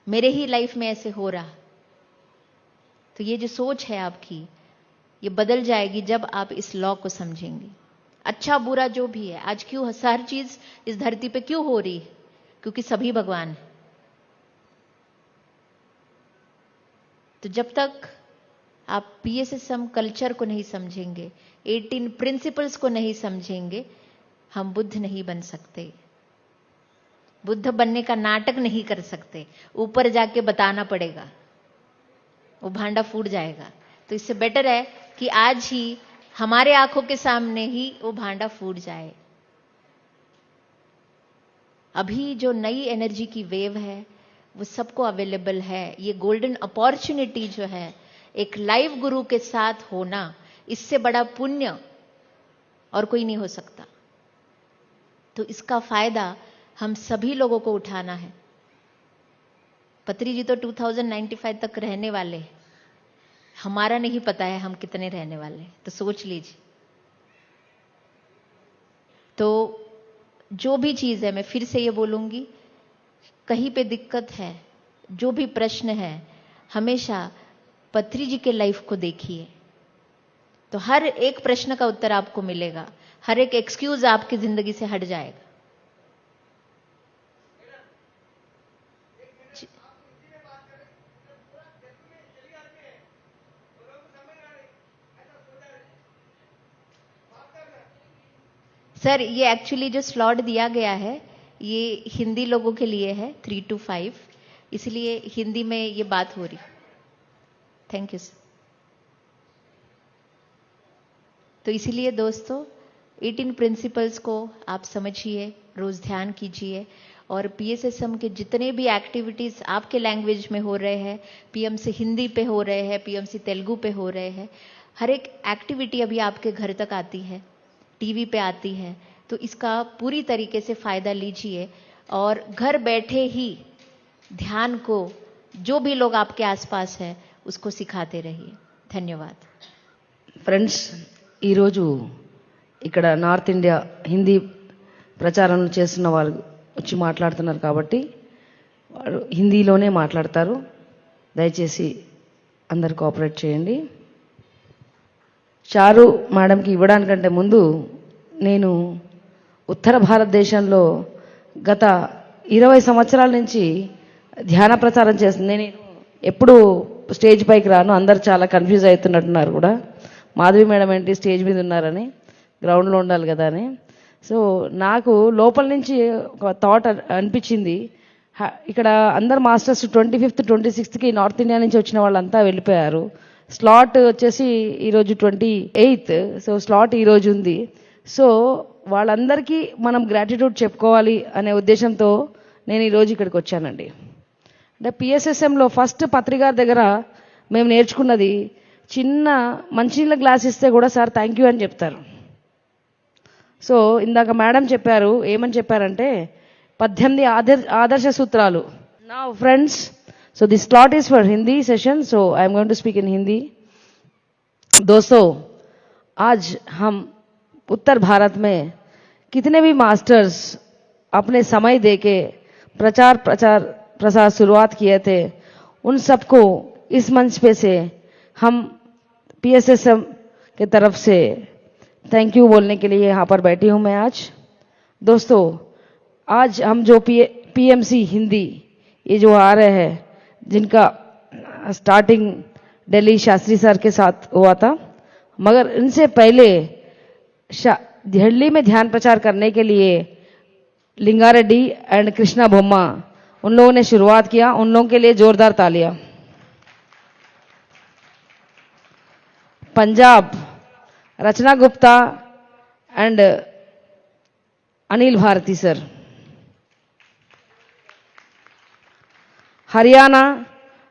मेरे ही लाइफ में ऐसे हो रहा। तो ये जो सोच है आपकी, ये बदल जाएगी जब आप इस लॉ को समझेंगे। अच्छा बुरा जो भी है, आज क्यों हर चीज इस धरती पे क्यों हो रही है? क्योंकि सभी भगवान हैं। तो जब तक आप पीएसएसएम कल्चर को नहीं समझेंगे, 18 प्रिंसिपल्स को नहीं समझेंगे, हम बुद्ध नहीं बन सकते। बुद्ध बनने का नाटक नहीं कर सकते, ऊपर जाके बताना पड़ेगा, वो भांडा फूट जाएगा। तो इससे बेटर है कि आज ही हमारे आंखों के सामने ही वो भांडा फूट जाए। अभी जो नई एनर्जी की वेव है वो सबको अवेलेबल है। ये गोल्डन अपॉर्चुनिटी जो है, एक लाइव गुरु के साथ होना, इससे बड़ा पुण्य और कोई नहीं हो सकता। तो इसका फायदा हम सभी लोगों को उठाना है। पत्री जी तो 2095 तक रहने वाले हैं, हमारा नहीं पता है हम कितने रहने वाले हैं, तो सोच लीजिए। तो जो भी चीज है, मैं फिर से ये बोलूंगी, कहीं पे दिक्कत है, जो भी प्रश्न है, हमेशा पत्री जी के लाइफ को देखिए, तो हर एक प्रश्न का उत्तर आपको मिलेगा, हर एक एक्सक्यूज आपकी जिंदगी से हट जाएगा। सर, ये एक्चुअली जो स्लॉट दिया गया है ये हिंदी लोगों के लिए है, 3 to 5, इसलिए हिंदी में ये बात हो रही। Thank you sir. तो इसीलिए दोस्तों, 18 प्रिंसिपल्स को आप समझिए, रोज ध्यान कीजिए, और पीएसएसएम के जितने भी एक्टिविटीज आपके लैंग्वेज में हो रहे हैं, पीएमसी हिंदी पे हो रहे हैं, पीएमसी तेलुगु पे हो रहे हैं, हर एक एक्टिविटी अभी आपके घर तक आती है, टीवी पे आती है। तो इसका पूरी तरीके से फायदा लीजिए और घर बैठे ही ध्यान को जो भी लोग आपके आसपास है उसको सिखाते रहिए। धन्यवाद। ఫ్రెండ్స్, ఈరోజు ఇక్కడ నార్త్ ఇండియా హిందీ ప్రచారం చేస్తున్న వాళ్ళు వచ్చి మాట్లాడుతున్నారు కాబట్టి వారు హిందీలోనే మాట్లాడతారు. దయచేసి అందరు కోఆపరేట్ చేయండి. చారు మేడంకి ఇవ్వడానికంటే ముందు నేను ఉత్తర భారతదేశంలో గత 20 సంవత్సరాల నుంచి ధ్యాన ప్రచారం చేస్తుంది. నేను ఎప్పుడు స్టేజ్ పైకి రాను, అందరు చాలా కన్ఫ్యూజ్ అవుతున్నట్టున్నారు కూడా. మాధవి మేడం ఏంటి స్టేజ్ మీద ఉన్నారని, గ్రౌండ్లో ఉండాలి కదా అని. సో నాకు లోపల నుంచి ఒక థాట్ అనిపించింది, ఇక్కడ అందరు masters 25th 26th north India నుంచి వచ్చిన వాళ్ళంతా వెళ్ళిపోయారు. స్లాట్ వచ్చేసి ఈరోజు 28th, సో స్లాట్ ఈరోజు ఉంది. సో వాళ్ళందరికీ మనం గ్రాటిట్యూడ్ చెప్పుకోవాలి అనే ఉద్దేశంతో నేను ఈరోజు ఇక్కడికి వచ్చానండి. అంటే పిఎస్ఎస్ఎంలో ఫస్ట్ పత్రికారి దగ్గర మేము నేర్చుకున్నది, చిన్న మంచినీళ్ళ గ్లాస్ ఇస్తే కూడా సార్ థ్యాంక్ యూ అని చెప్తారు. సో ఇందాక మేడం చెప్పారు, ఏమని చెప్పారంటే 18 ఆదర్శ సూత్రాలు. నా friends, so this slot is for Hindi session, so I am going to speak in Hindi. दोस्तों, आज हम उत्तर भारत में कितने भी मास्टर्स अपने समय देके प्रसार शुरुआत किए थे, उन सबको इस मंच पे से हम पीएसएसएम के तरफ से थैंक यू बोलने के लिए यहाँ पर बैठी हूँ मैं आज. दोस्तों, आज हम जो पीएमसी हिंदी ये जो आ रहे हैं, जिनका स्टार्टिंग दिल्ली शास्त्री सर के साथ हुआ था, मगर इनसे पहले दिल्ली में ध्यान प्रचार करने के लिए लिंगारेड्डी एंड कृष्णा बोम्मा उन लोगों ने शुरुआत किया। उन लोगों के लिए जोरदार तालियां। Punjab Rachna Gupta and Anil Bharti sir. Haryana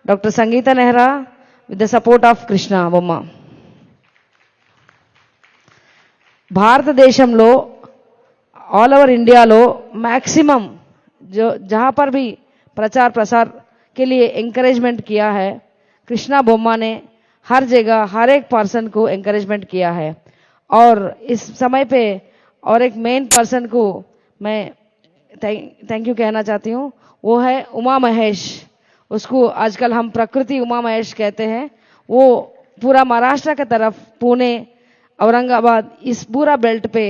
doctor Sangeeta Nehra with the support of Krishna Bomma. భారతదేశంలో ऑल ओवर इंडियाలో मैक्सिमम जहां पर भी प्रचार प्रसार के लिए एंकरेजमेंट किया है, कृष्णा बोम्मा ने हर जगह हर एक पर्सन को एंकरेजमेंट किया है। और इस समय पे और एक मेन पर्सन को मैं थैंक यू कहना चाहती हूँ, वो है उमा महेश। उसको आजकल हम प्रकृति उमा महेश कहते हैं। वो पूरा महाराष्ट्र की तरफ पुणे औरंगाबाद इस पूरा बेल्ट पे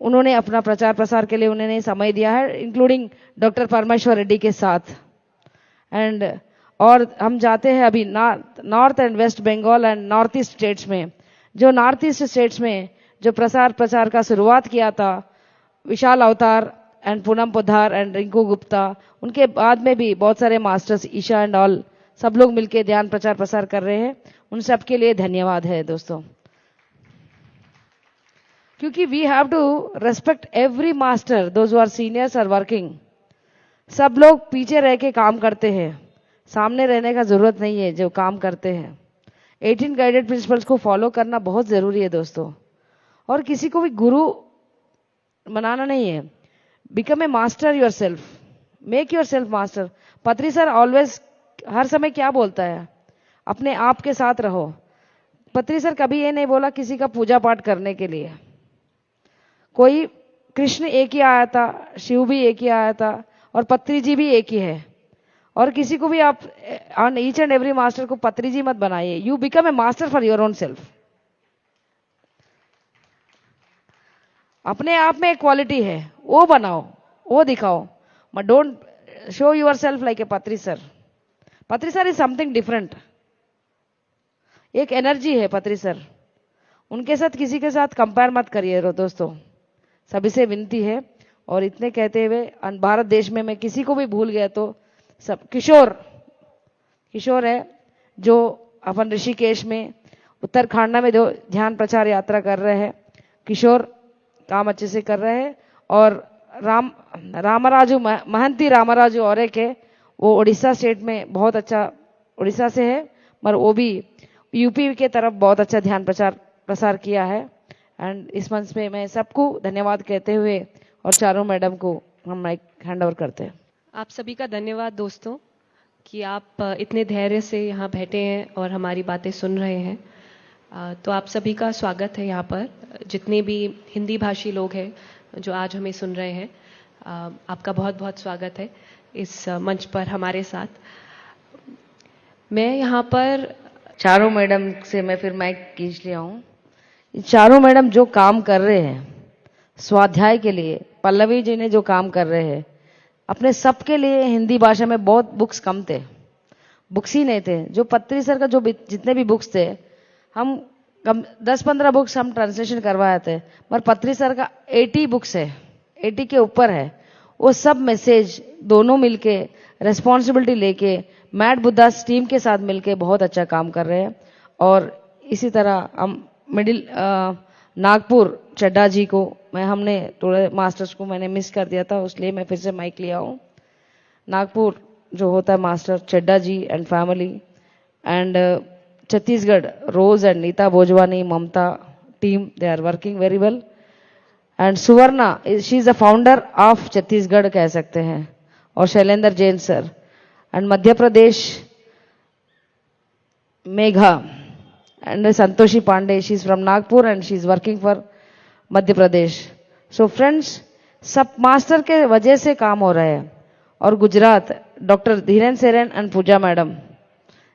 उन्होंने अपना प्रचार प्रसार के लिए उन्होंने समय दिया है, इंक्लूडिंग डॉक्टर परमेश्वर रेड्डी के साथ। एंड और हम जाते हैं अभी north and west Bengal and north east states में। जो नॉर्थ ईस्ट स्टेट्स में जो प्रचार का शुरुआत किया था विशाल अवतार एंड पूनम पोद्दार एंड रिंकू गुप्ता, उनके बाद में भी बहुत सारे मास्टर्स ईशा एंड ऑल सब लोग मिलकर ध्यान प्रचार प्रसार कर रहे हैं। उन सब के लिए धन्यवाद है दोस्तों, क्योंकि we have to respect every master, those who are seniors are working. सब लोग पीछे रह के काम करते हैं, सामने रहने का जरूरत नहीं है जो काम करते हैं। 18 गाइडेड प्रिंसिपल्स को फॉलो करना बहुत जरूरी है दोस्तों, और किसी को भी गुरु बनाना नहीं है। Become a master your self, make your self master. पत्री सर ऑलवेज हर समय क्या बोलता है, अपने आप के साथ रहो। पत्री सर कभी ये नहीं बोला किसी का पूजा पाठ करने के लिए। कोई कृष्ण एक ही आया था, शिव भी एक ही आया था, और पत्री जी भी एक ही है। और किसी को भी आप on each and every master को पत्री जी मत बनाइए। You become a master for your own self. अपने आप में एक क्वालिटी है, वो बनाओ, वो दिखाओ, but don't show your self like a पत्री सर। पत्री सर इज समथिंग डिफरेंट, एक एनर्जी है पत्री सर। उनके साथ किसी के साथ कंपेयर मत करिए दोस्तों, सभी से विनती है। और इतने कहते हुए भारत देश में मैं किसी को भी भूल गया तो सब किशोर है जो अपन ऋषिकेश में उत्तराखंड में जो ध्यान प्रचार यात्रा कर रहे हैं। किशोर काम अच्छे से कर रहे हैं। और रामराजू महंती रामराजू और एक है, वो उड़ीसा स्टेट में बहुत अच्छा, उड़ीसा से है, मगर वो भी यूपी के तरफ बहुत अच्छा ध्यान प्रसार किया है। एंड इस मंच में मैं सबको धन्यवाद कहते हुए और चारों मैडम को हम माइक हैंड ओवर करते हैं। आप सभी का धन्यवाद दोस्तों कि आप इतने धैर्य से यहाँ बैठे हैं और हमारी बातें सुन रहे हैं। तो आप सभी का स्वागत है यहाँ पर, जितने भी हिंदी भाषी लोग हैं जो आज हमें सुन रहे हैं, आपका बहुत बहुत स्वागत है इस मंच पर हमारे साथ। मैं यहाँ पर चारों मैडम से मैं फिर माइक खींच लिया हूँ। चारों मैडम जो काम कर रहे हैं स्वाध्याय के लिए, पल्लवी जी ने जो काम कर रहे हैं अपने सबके लिए, हिंदी भाषा में बहुत बुक्स कम थे, बुक्स ही नहीं थे। जो पत्री सर का जो जितने भी बुक्स थे, हम 10-15 बुक्स हम ट्रांसलेशन करवाए थे, पर पत्री सर का 80 बुक्स है, 80 के ऊपर है। वो सब मैसेज दोनों मिलके रेस्पॉन्सिबिलिटी लेके मैड बुद्धास टीम के साथ मिलके बहुत अच्छा काम कर रहे हैं। और इसी तरह हम मिडिल नागपुर चड्डा जी को हमने थोड़े मास्टर्स को मैंने मिस कर दिया था, इसलिए मैं फिर से माइक लिया हूँ। नागपुर जो होता है master Chadda ji and family, and Chhattisgarh Rose and Neeta Bhojwani Mamta team, they are working very well. And Suvarna she is the founder of Chhattisgarh कह सकते हैं, और Shailendra Jain sir. And Madhya Pradesh Megha and Santoshi Pandey, she is from Nagpur and she is working for Madhya Pradesh. So friends, सब मास्टर के वजह से काम हो रहा है। और Gujarat doctor Dhirendra Seren and Pooja madam,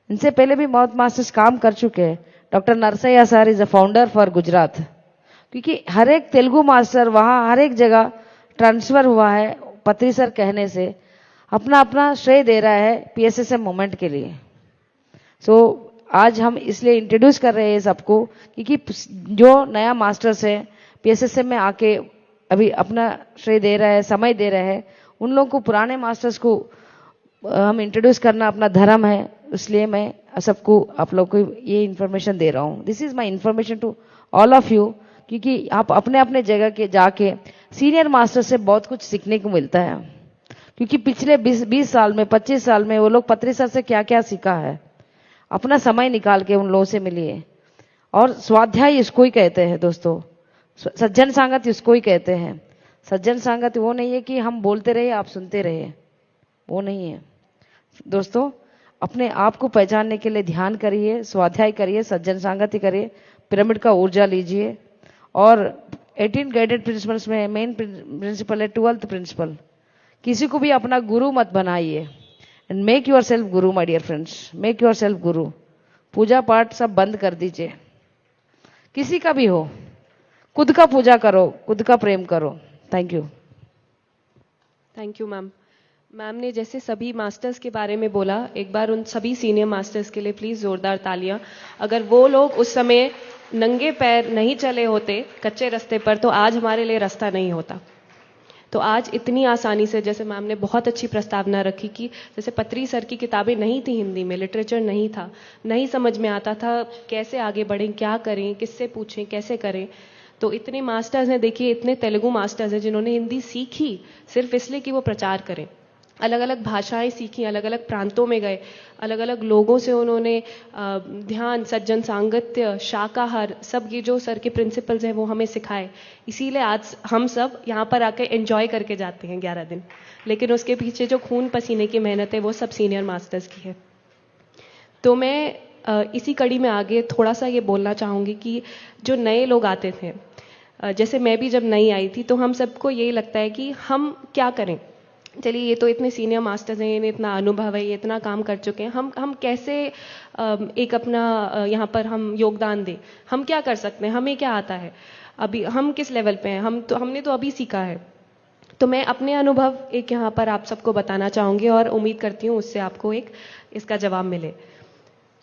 इनसे पहले भी बहुत मास्टर्स काम कर चुके हैं। Doctor Narsaiah sir is a founder for Gujarat, क्योंकि हर एक तेलुगु मास्टर वहाँ हर एक जगह ट्रांसफर हुआ है पत्री सर कहने से, अपना अपना श्रेय दे रहा है PSSM मूवमेंट के लिए। सो आज हम इसलिए इंट्रोड्यूस कर रहे हैं सबको, क्योंकि जो नया मास्टर्स है पीएसएसएम में आके अभी अपना श्रेय दे रहा है, समय दे रहा है, उन लोगों को, पुराने मास्टर्स को हम इंट्रोड्यूस करना अपना धर्म है। इसलिए मैं सबको, आप लोग को ये इन्फॉर्मेशन दे रहा हूँ। This is my information to all of you, क्योंकि आप अपने अपने जगह के जाके सीनियर मास्टर से बहुत कुछ सीखने को मिलता है। क्योंकि पिछले 20 साल में, 25 साल में वो लोग पत्री सर से क्या क्या सीखा है, अपना समय निकाल के उन लोगों से मिलिए। और स्वाध्याय इसको ही कहते हैं दोस्तों, सज्जन संगत इसको ही कहते हैं। सज्जन संगत वो नहीं है कि हम बोलते रहे आप सुनते रहे, वो नहीं है दोस्तों। अपने आप को पहचानने के लिए ध्यान करिए, स्वाध्याय करिए, सज्जन संगति करिए, पिरामिड का ऊर्जा लीजिए। और 18 गाइडेड प्रिंसिपल्स में मेन प्रिंसिपल है 12th प्रिंसिपल, किसी को भी अपना गुरु मत बनाइए। And make yourself guru my dear friends, make yourself guru. पूजा पाठ सब बंद कर दीजिए, किसी का भी हो, खुद का पूजा करो, खुद का प्रेम करो। Thank you. Thank you ma'am. Ma'am ने जैसे सभी मास्टर्स के बारे में बोला, एक बार उन सभी सीनियर मास्टर्स के लिए प्लीज जोरदार तालियां। अगर वो लोग उस समय नंगे पैर नहीं चले होते कच्चे रास्ते पर, तो आज हमारे लिए रास्ता नहीं होता। तो आज इतनी आसानी से, जैसे मैम ने बहुत अच्छी प्रस्तावना रखी कि जैसे पत्री सर की किताबें नहीं थी हिंदी में, लिटरेचर नहीं था, नहीं समझ में आता था कैसे आगे बढ़ें, क्या करें, किससे पूछें, कैसे करें। तो इतने मास्टर्स हैं, देखिए इतने तेलुगु मास्टर्स हैं जिन्होंने हिंदी सीखी सिर्फ इसलिए कि वो प्रचार करें। अलग अलग भाषाएं सीखी, अलग अलग प्रांतों में गए, अलग अलग लोगों से उन्होंने ध्यान, सज्जन सांगत्य, शाकाहार, सब ये जो सर के प्रिंसिपल्स हैं वो हमें सिखाए। इसीलिए आज हम सब यहाँ पर आकर एंजॉय करके जाते हैं 11 दिन, लेकिन उसके पीछे जो खून पसीने की मेहनत है वो सब सीनियर मास्टर्स की है। तो मैं इसी कड़ी में आगे थोड़ा सा ये बोलना चाहूँगी कि जो नए लोग आते थे, जैसे मैं भी जब नई आई थी, तो हम सबको यही लगता है कि हम क्या करें। चलिए ये तो इतने सीनियर मास्टर्स हैं, इन्हें इतना अनुभव है, ये इतना काम कर चुके हैं, हम कैसे एक अपना यहाँ पर हम योगदान दें, हम क्या कर सकते हैं, हमें क्या आता है, अभी हम किस लेवल पे हैं, हमने तो अभी सीखा है। तो मैं अपने अनुभव एक यहाँ पर आप सबको बताना चाहूँगी और उम्मीद करती हूँ उससे आपको एक इसका जवाब मिले।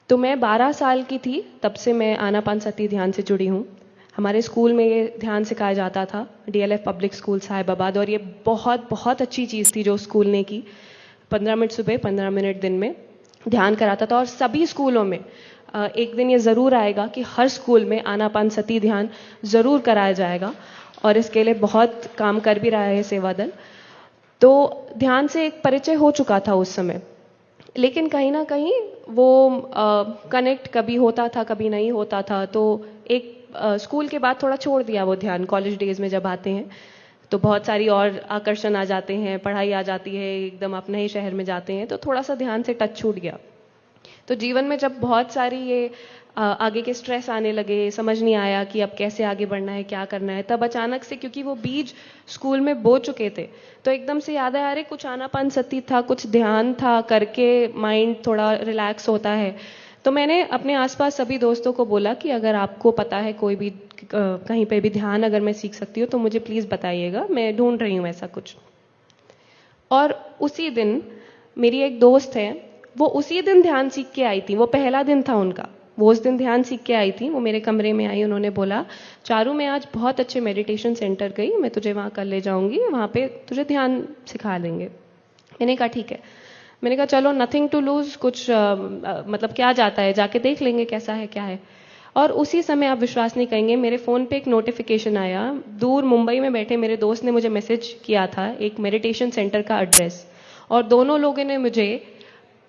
तो मैं 12 साल की थी तब से मैं आनापानसती ध्यान से जुड़ी हूँ। हमारे स्कूल में ये ध्यान सिखाया जाता था, डीएलएफ पब्लिक स्कूल साहिबाबाद, और ये बहुत बहुत अच्छी चीज़ थी जो स्कूल ने की। 15 मिनट सुबह, 15 मिनट दिन में ध्यान कराता था। और सभी स्कूलों में एक दिन ये ज़रूर आएगा कि हर स्कूल में आनापानसती ध्यान ज़रूर कराया जाएगा, और इसके लिए बहुत काम कर भी रहा है सेवा दल। तो ध्यान से एक परिचय हो चुका था उस समय, लेकिन कहीं ना कहीं वो कनेक्ट कभी होता था, कभी नहीं होता था। तो एक स्कूल के बाद थोड़ा छोड़ दिया वो ध्यान। कॉलेज डेज में जब आते हैं तो बहुत सारी और आकर्षण आ जाते हैं, पढ़ाई आ जाती है, एकदम अपने ही शहर में जाते हैं, तो थोड़ा सा ध्यान से टच छूट गया। तो जीवन में जब बहुत सारी ये आगे के स्ट्रेस आने लगे, समझ नहीं आया कि अब कैसे आगे बढ़ना है, क्या करना है, तब अचानक से, क्योंकि वो बीज स्कूल में बो चुके थे, तो एकदम से याद आया, अरे कुछ आनापानसती था, कुछ ध्यान था, करके माइंड थोड़ा रिलैक्स होता है। तो मैंने अपने आसपास सभी दोस्तों को बोला कि अगर आपको पता है कोई भी कहीं पे भी ध्यान अगर मैं सीख सकती हूँ तो मुझे प्लीज़ बताइएगा, मैं ढूंढ रही हूँ ऐसा कुछ। और उसी दिन मेरी एक दोस्त है, वो उसी दिन ध्यान सीख के आई थी, वो पहला दिन था उनका, वो उस दिन ध्यान सीख के आई थी। वो मेरे कमरे में आई, उन्होंने बोला, चारू मैं आज बहुत अच्छे मेडिटेशन सेंटर गई, मैं तुझे वहाँ कल ले जाऊँगी, वहाँ पे तुझे ध्यान सिखा देंगे। मैंने कहा ठीक है। मैंने कहा चलो, नथिंग टू लूज, कुछ मतलब क्या जाता है, जाके देख लेंगे कैसा है क्या है। और उसी समय आप विश्वास नहीं करेंगे, मेरे फ़ोन पे एक नोटिफिकेशन आया, दूर मुंबई में बैठे मेरे दोस्त ने मुझे मैसेज किया था एक मेडिटेशन सेंटर का एड्रेस, और दोनों लोगों ने मुझे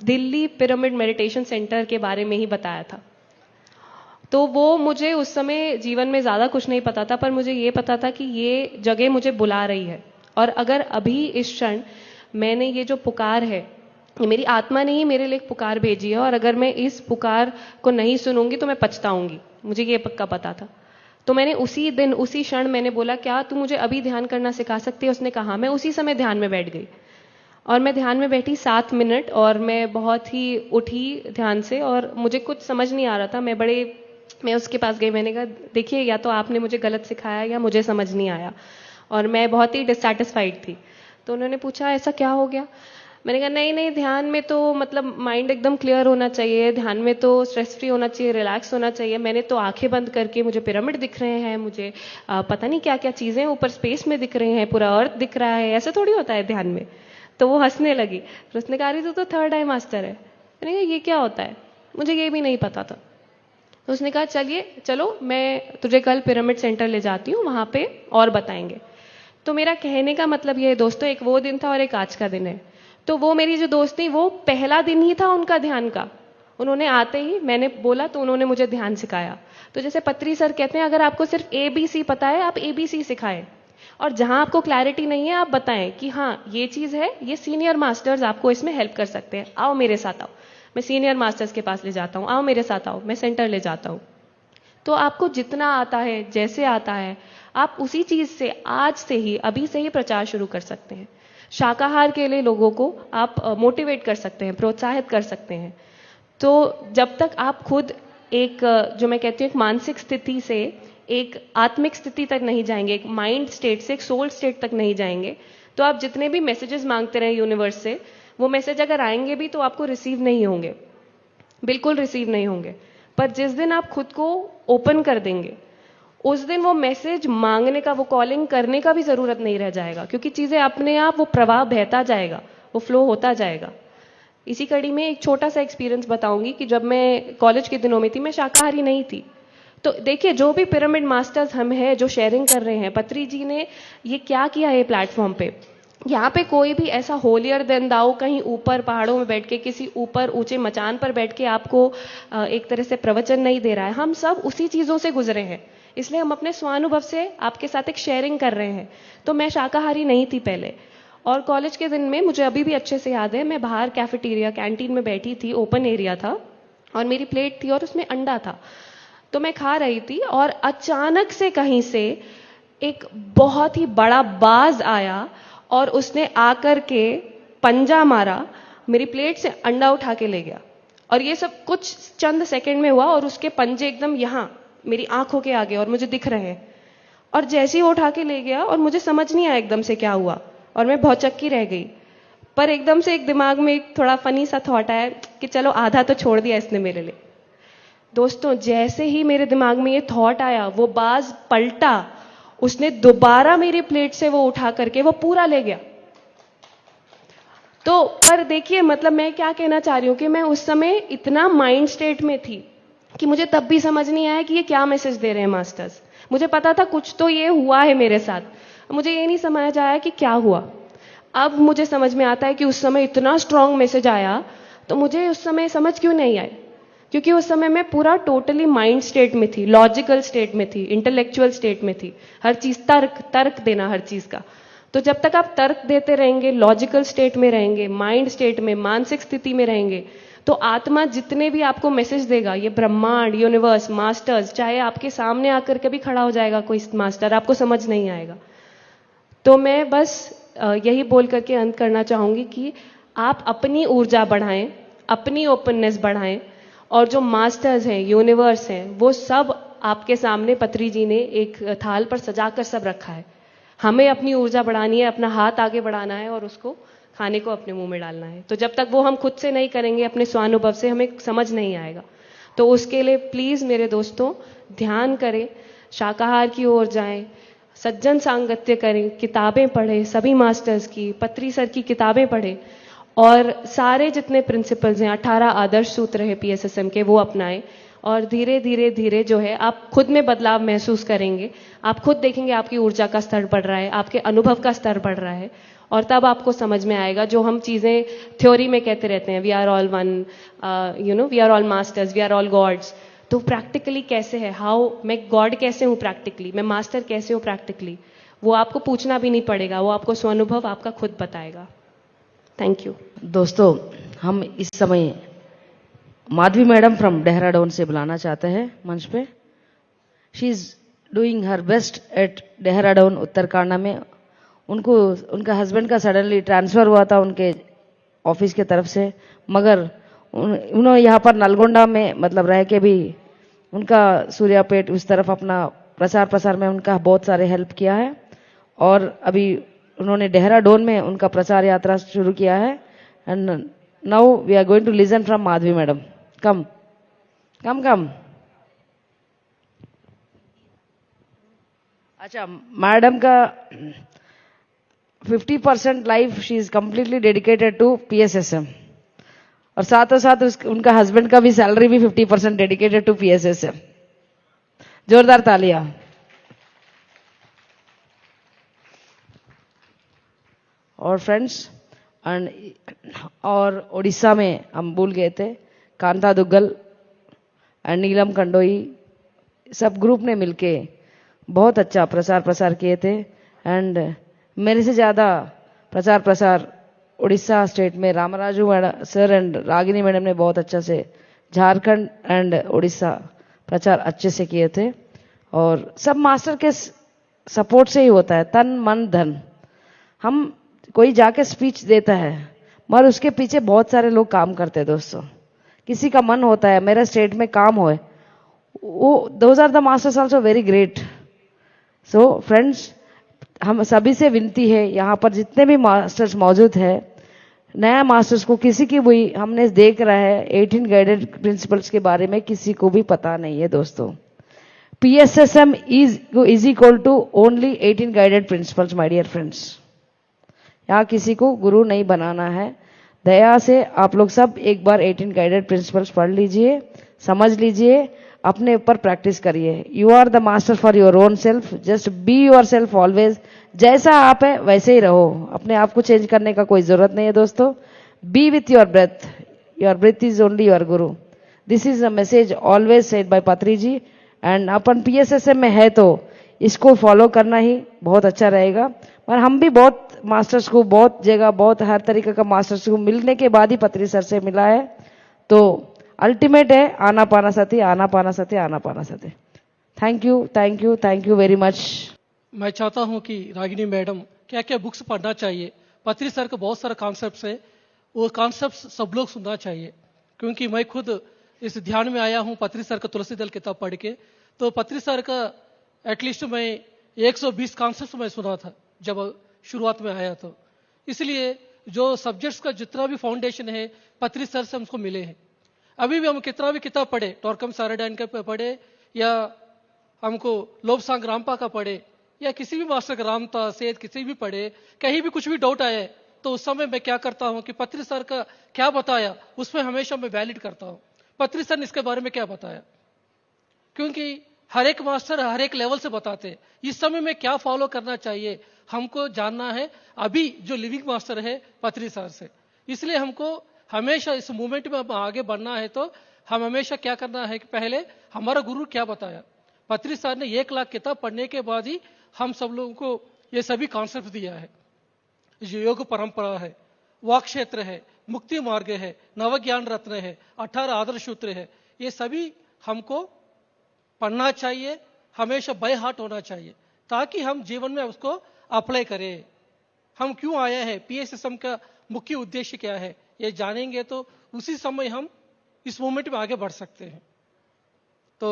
दिल्ली पिरामिड मेडिटेशन सेंटर के बारे में ही बताया था। तो वो मुझे उस समय जीवन में ज़्यादा कुछ नहीं पता था, पर मुझे ये पता था कि ये जगह मुझे बुला रही है, और अगर अभी इस क्षण मैंने ये जो पुकार है, ये मेरी आत्मा ने ही मेरे लिए एक पुकार भेजी है, और अगर मैं इस पुकार को नहीं सुनूंगी तो मैं पछताऊंगी, मुझे ये पक्का पता था। तो मैंने उसी दिन, उसी क्षण मैंने बोला, क्या तू मुझे अभी ध्यान करना सिखा सकती है? उसने कहा। मैं उसी समय ध्यान में बैठ गई, और मैं ध्यान में बैठी 7 मिनट, और मैं बहुत ही उठी ध्यान से, और मुझे कुछ समझ नहीं आ रहा था। मैं उसके पास गई, मैंने कहा देखिए, या तो आपने मुझे गलत सिखाया या मुझे समझ नहीं आया, और मैं बहुत ही डिससैटिस्फाइड थी। तो उन्होंने पूछा ऐसा क्या हो गया? मैंने कहा नहीं नहीं, ध्यान में तो मतलब माइंड एकदम क्लियर होना चाहिए, ध्यान में तो स्ट्रेस फ्री होना चाहिए, रिलैक्स होना चाहिए। मैंने तो आंखें बंद करके, मुझे पिरामिड दिख रहे हैं, मुझे पता नहीं क्या क्या चीजें ऊपर स्पेस में दिख रहे हैं, पूरा अर्थ दिख रहा है, ऐसा थोड़ी होता है ध्यान में। तो वो हंसने लगी, फिर उसने कहा रही तो थर्ड आई मास्टर है। मैंने कहा ये क्या होता है, मुझे ये भी नहीं पता था। तो उसने कहा चलिए चलो मैं तुझे कल पिरामिड सेंटर ले जाती हूँ, वहां पे और बताएंगे। तो मेरा कहने का मतलब ये है दोस्तों, एक वो दिन था और एक आज का दिन है। तो वो मेरी जो दोस्त थी, वो पहला दिन ही था उनका ध्यान का। उन्होंने आते ही मैंने बोला तो उन्होंने मुझे ध्यान सिखाया। तो जैसे पत्री सर कहते हैं, अगर आपको सिर्फ ABC पता है, आप ABC सिखाएं, और जहां आपको क्लैरिटी नहीं है आप बताएं कि हाँ ये चीज है, ये सीनियर मास्टर्स आपको इसमें हेल्प कर सकते हैं, आओ मेरे साथ आओ, मैं सीनियर मास्टर्स के पास ले जाता हूं, आओ मेरे साथ आओ, मैं सेंटर ले जाता हूं। तो आपको जितना आता है, जैसे आता है, आप उसी चीज से आज से ही, अभी से ही प्रचार शुरू कर सकते हैं। शाकाहार के लिए लोगों को आप मोटिवेट कर सकते हैं, प्रोत्साहित कर सकते हैं। तो जब तक आप खुद एक जो मैं कहती हूँ एक मानसिक स्थिति से एक आत्मिक स्थिति तक नहीं जाएंगे, एक माइंड स्टेट से एक सोल स्टेट तक नहीं जाएंगे, तो आप जितने भी मैसेजेस मांगते रहे यूनिवर्स से, वो मैसेज अगर आएंगे भी तो आपको रिसीव नहीं होंगे, बिल्कुल रिसीव नहीं होंगे। पर जिस दिन आप खुद को ओपन कर देंगे, उस दिन वो मैसेज मांगने का, वो कॉलिंग करने का भी जरूरत नहीं रह जाएगा, क्योंकि चीजें अपने आप वो प्रवाह बहता जाएगा, वो फ्लो होता जाएगा। इसी कड़ी में एक छोटा सा एक्सपीरियंस बताऊंगी कि जब मैं कॉलेज के दिनों में थी, मैं शाकाहारी नहीं थी। तो देखिए, जो भी पिरामिड मास्टर्स हम हैं जो शेयरिंग कर रहे हैं, पत्री जी ने ये क्या किया है प्लेटफॉर्म पे, यहाँ पे कोई भी ऐसा होलियर देन दाऊ कहीं ऊपर पहाड़ों में बैठ के, किसी ऊपर ऊंचे मचान पर बैठ के आपको एक तरह से प्रवचन नहीं दे रहा है। हम सब उसी चीजों से गुजरे हैं, इसलिए हम अपने स्वानुभव से आपके साथ एक शेयरिंग कर रहे हैं। तो मैं शाकाहारी नहीं थी पहले, और कॉलेज के दिन में मुझे अभी भी अच्छे से याद है, मैं बाहर कैफेटेरिया कैंटीन में बैठी थी, ओपन एरिया था और मेरी प्लेट थी और उसमें अंडा था। तो मैं खा रही थी और अचानक से कहीं से एक बहुत ही बड़ा बाज आया और उसने आकर के पंजा मारा, मेरी प्लेट से अंडा उठा के ले गया। और ये सब कुछ चंद सेकंड में हुआ और उसके पंजे एकदम यहां मेरी आंखों के आगे और मुझे दिख रहे हैं। और जैसे ही वो उठा के ले गया और मुझे समझ नहीं आया एकदम से क्या हुआ, और मैं भौचक्की रह गई। पर एकदम से एक दिमाग में एक थोड़ा फनी सा थॉट आया कि चलो आधा तो छोड़ दिया इसने मेरे लिए। दोस्तों, जैसे ही मेरे दिमाग में ये थॉट आया, वो बाज पलटा, उसने दोबारा मेरी प्लेट से वो उठा करके वो पूरा ले गया। तो पर देखिए, मतलब मैं क्या कहना चाह रही हूं कि मैं उस समय इतना माइंड स्टेट में थी कि मुझे तब भी समझ नहीं आया कि ये क्या मैसेज दे रहे हैं मास्टर्स। मुझे पता था कुछ तो ये हुआ है मेरे साथ, मुझे ये नहीं समझ आया कि क्या हुआ। अब मुझे समझ में आता है कि उस समय इतना स्ट्रांग मैसेज आया, तो मुझे उस समय समझ क्यों नहीं आई, क्योंकि उस समय मैं पूरा टोटली माइंड स्टेट में थी, लॉजिकल स्टेट में थी, इंटेलेक्चुअल स्टेट में थी। हर चीज तर्क देना हर चीज का। तो जब तक आप तर्क देते रहेंगे, लॉजिकल स्टेट में रहेंगे, माइंड स्टेट में, मानसिक स्थिति में रहेंगे, तो आत्मा जितने भी आपको मैसेज देगा, ये ब्रह्मांड, यूनिवर्स, मास्टर्स, चाहे आपके सामने आकर के भी खड़ा हो जाएगा कोई मास्टर, आपको समझ नहीं आएगा। तो मैं बस यही बोल करके अंत करना चाहूंगी कि आप अपनी ऊर्जा बढ़ाएं, अपनी ओपननेस बढ़ाएं, और जो मास्टर्स हैं, यूनिवर्स हैं, वो सब आपके सामने पत्री जी ने एक थाल पर सजाकर सब रखा है। हमें अपनी ऊर्जा बढ़ानी है, अपना हाथ आगे बढ़ाना है और उसको खाने को अपने मुंह में डालना है। तो जब तक वो हम खुद से नहीं करेंगे, अपने स्वानुभव से, हमें समझ नहीं आएगा। तो उसके लिए प्लीज मेरे दोस्तों, ध्यान करें, शाकाहार की ओर जाएं, सज्जन सांगत्य करें, किताबें पढ़ें, सभी मास्टर्स की, पत्री सर की किताबें पढ़ें, और सारे जितने प्रिंसिपल्स हैं, 18 आदर्श सूत्र है PSSM के, वो अपनाएं। और धीरे धीरे धीरे जो है आप खुद में बदलाव महसूस करेंगे। आप खुद देखेंगे आपकी ऊर्जा का स्तर बढ़ रहा है, आपके अनुभव का स्तर बढ़ रहा है, और तब आपको समझ में आएगा जो हम चीजें थ्योरी में कहते रहते हैं, we are all one, we are all masters, we are all gods. तो प्रैक्टिकली कैसे है, हाउ मैं गॉड कैसे हूं प्रैक्टिकली, मैं मास्टर कैसे हूं प्रैक्टिकली, वो आपको पूछना भी नहीं पड़ेगा, वो आपको स्वानुभव आपका खुद बताएगा। Thank you. दोस्तों, हम इस समय माधवी मैडम फ्रॉम देहरादून से बुलाना चाहते हैं मंच पे। She is doing her best at Dehradun Uttarkanda में। उनको उनका हस्बैंड का सडनली ट्रांसफर हुआ था उनके ऑफिस की तरफ से, मगर उन्होंने यहाँ पर नलगोंडा में मतलब रह के भी उनका सूर्यापेट उस तरफ अपना प्रचार प्रसार में उनका बहुत सारे हेल्प किया है। और अभी उन्होंने देहरादून में उनका प्रचार यात्रा शुरू किया है। And now we are going to listen from Madhvi madam. Come. अच्छा, मैडम का 50% life she is completely dedicated to PSSM, और साथों साथ उनका हस्बैंड का भी सैलरी भी 50% डेडिकेटेड टू PSSM. जोरदार तालियां. और फ्रेंड्स, और उड़ीसा में हम भूल गए थे, कांता दुग्गल एंड नीलम कंडोई सब ग्रुप ने मिलके बहुत अच्छा प्रसार किए थे. एंड मेरे से ज़्यादा प्रसार उड़ीसा स्टेट में Ramaraju madam sir and Ragini madam ने बहुत अच्छा से झारखंड एंड उड़ीसा प्रचार अच्छे से किए थे. और सब मास्टर के सपोर्ट से ही होता है, तन मन धन. हम कोई जाके स्पीच देता है मगर उसके पीछे बहुत सारे लोग काम करते हैं दोस्तों. किसी का मन होता है मेरे स्टेट में काम होए, वो those are the masters also very great. So friends, हम सभी से विनती है, यहाँ पर जितने भी मास्टर्स मौजूद है, नया मास्टर्स को किसी की भी हमने देख रहा है 18 गाइडेड प्रिंसिपल्स के बारे में किसी को भी पता नहीं है दोस्तों. PSSM is equal to only 18 guided principles my dear friends. यहाँ किसी को गुरु नहीं बनाना है. दया से आप लोग सब एक बार 18 गाइडेड प्रिंसिपल्स पढ़ लीजिए, समझ लीजिए, अपने ऊपर प्रैक्टिस करिए. You are the master for your own self. Just be yourself always. जैसा आप है वैसे ही रहो. अपने आप को चेंज करने का कोई जरूरत नहीं है दोस्तों. Be with your breath. Your breath is only your guru. This is a message always said by Patri ji. And upon PSSM में है तो इसको फॉलो करना ही बहुत अच्छा रहेगा. और हम भी बहुत मास्टर्स को बहुत जगह बहुत हर तरीके का मास्टर्स को मिलने के बाद ही पत्री सर से मिला है. तो अल्टीमेट है आना पाना सती, आना पाना सती, Anapanasati. Thank you very much. मैं चाहता हूं कि रागिनी मैडम क्या क्या बुक्स पढ़ना चाहिए. पत्री सर के बहुत सारे कॉन्सेप्ट्स है, वो कॉन्सेप्ट्स सब लोग सुनना चाहिए. क्योंकि मैं खुद इस ध्यान में आया हूं पत्री सर का तुलसी दल किताब पढ़ के. तो पत्री सर का एटलीस्ट मैं 120 कॉन्सेप्ट मैं सुना था जब शुरुआत में आया. तो इसलिए जो सब्जेक्ट्स का जितना भी फाउंडेशन है पत्री सर से हमको मिले हैं. अभी भी हम कितना भी किताब पढ़े, टॉर्कम साराडाइन का पढ़े या हमको लोबसांग रामपा का पढ़े या किसी भी मास्टर का रामता सेठ किसी भी पढ़े, कहीं भी कुछ भी डाउट आए तो उस समय मैं क्या करता हूं कि पत्री सर का क्या बताया उसमें हमेशा मैं वैलिड करता हूं. पत्री सर ने इसके बारे में क्या बताया, क्योंकि हर एक मास्टर हर एक लेवल से बताते हैं. इस समय में क्या फॉलो करना चाहिए हमको जानना है, अभी जो लिविंग मास्टर है पत्री सर से. इसलिए हमको हमेशा इस मूवमेंट में आगे बढ़ना है तो हम हमेशा क्या करना है कि पहले हमारा गुरु क्या बताया. पत्री सर ने 1 लाख किताब पढ़ने के बाद ही हम सब लोगों को ये सभी कॉन्सेप्ट दिया है. जो योग परंपरा है, वाक क्षेत्र है, मुक्ति मार्ग है, नवज्ञान रत्न है, 18 आदर्श सूत्र है, ये सभी हमको पढ़ना चाहिए. हमेशा बाय हार्ट होना चाहिए ताकि हम जीवन में उसको अप्लाई करें. हम क्यों आए हैं, PSSM का मुख्य उद्देश्य क्या है, ये जानेंगे तो उसी समय हम इस मूवमेंट में आगे बढ़ सकते हैं. तो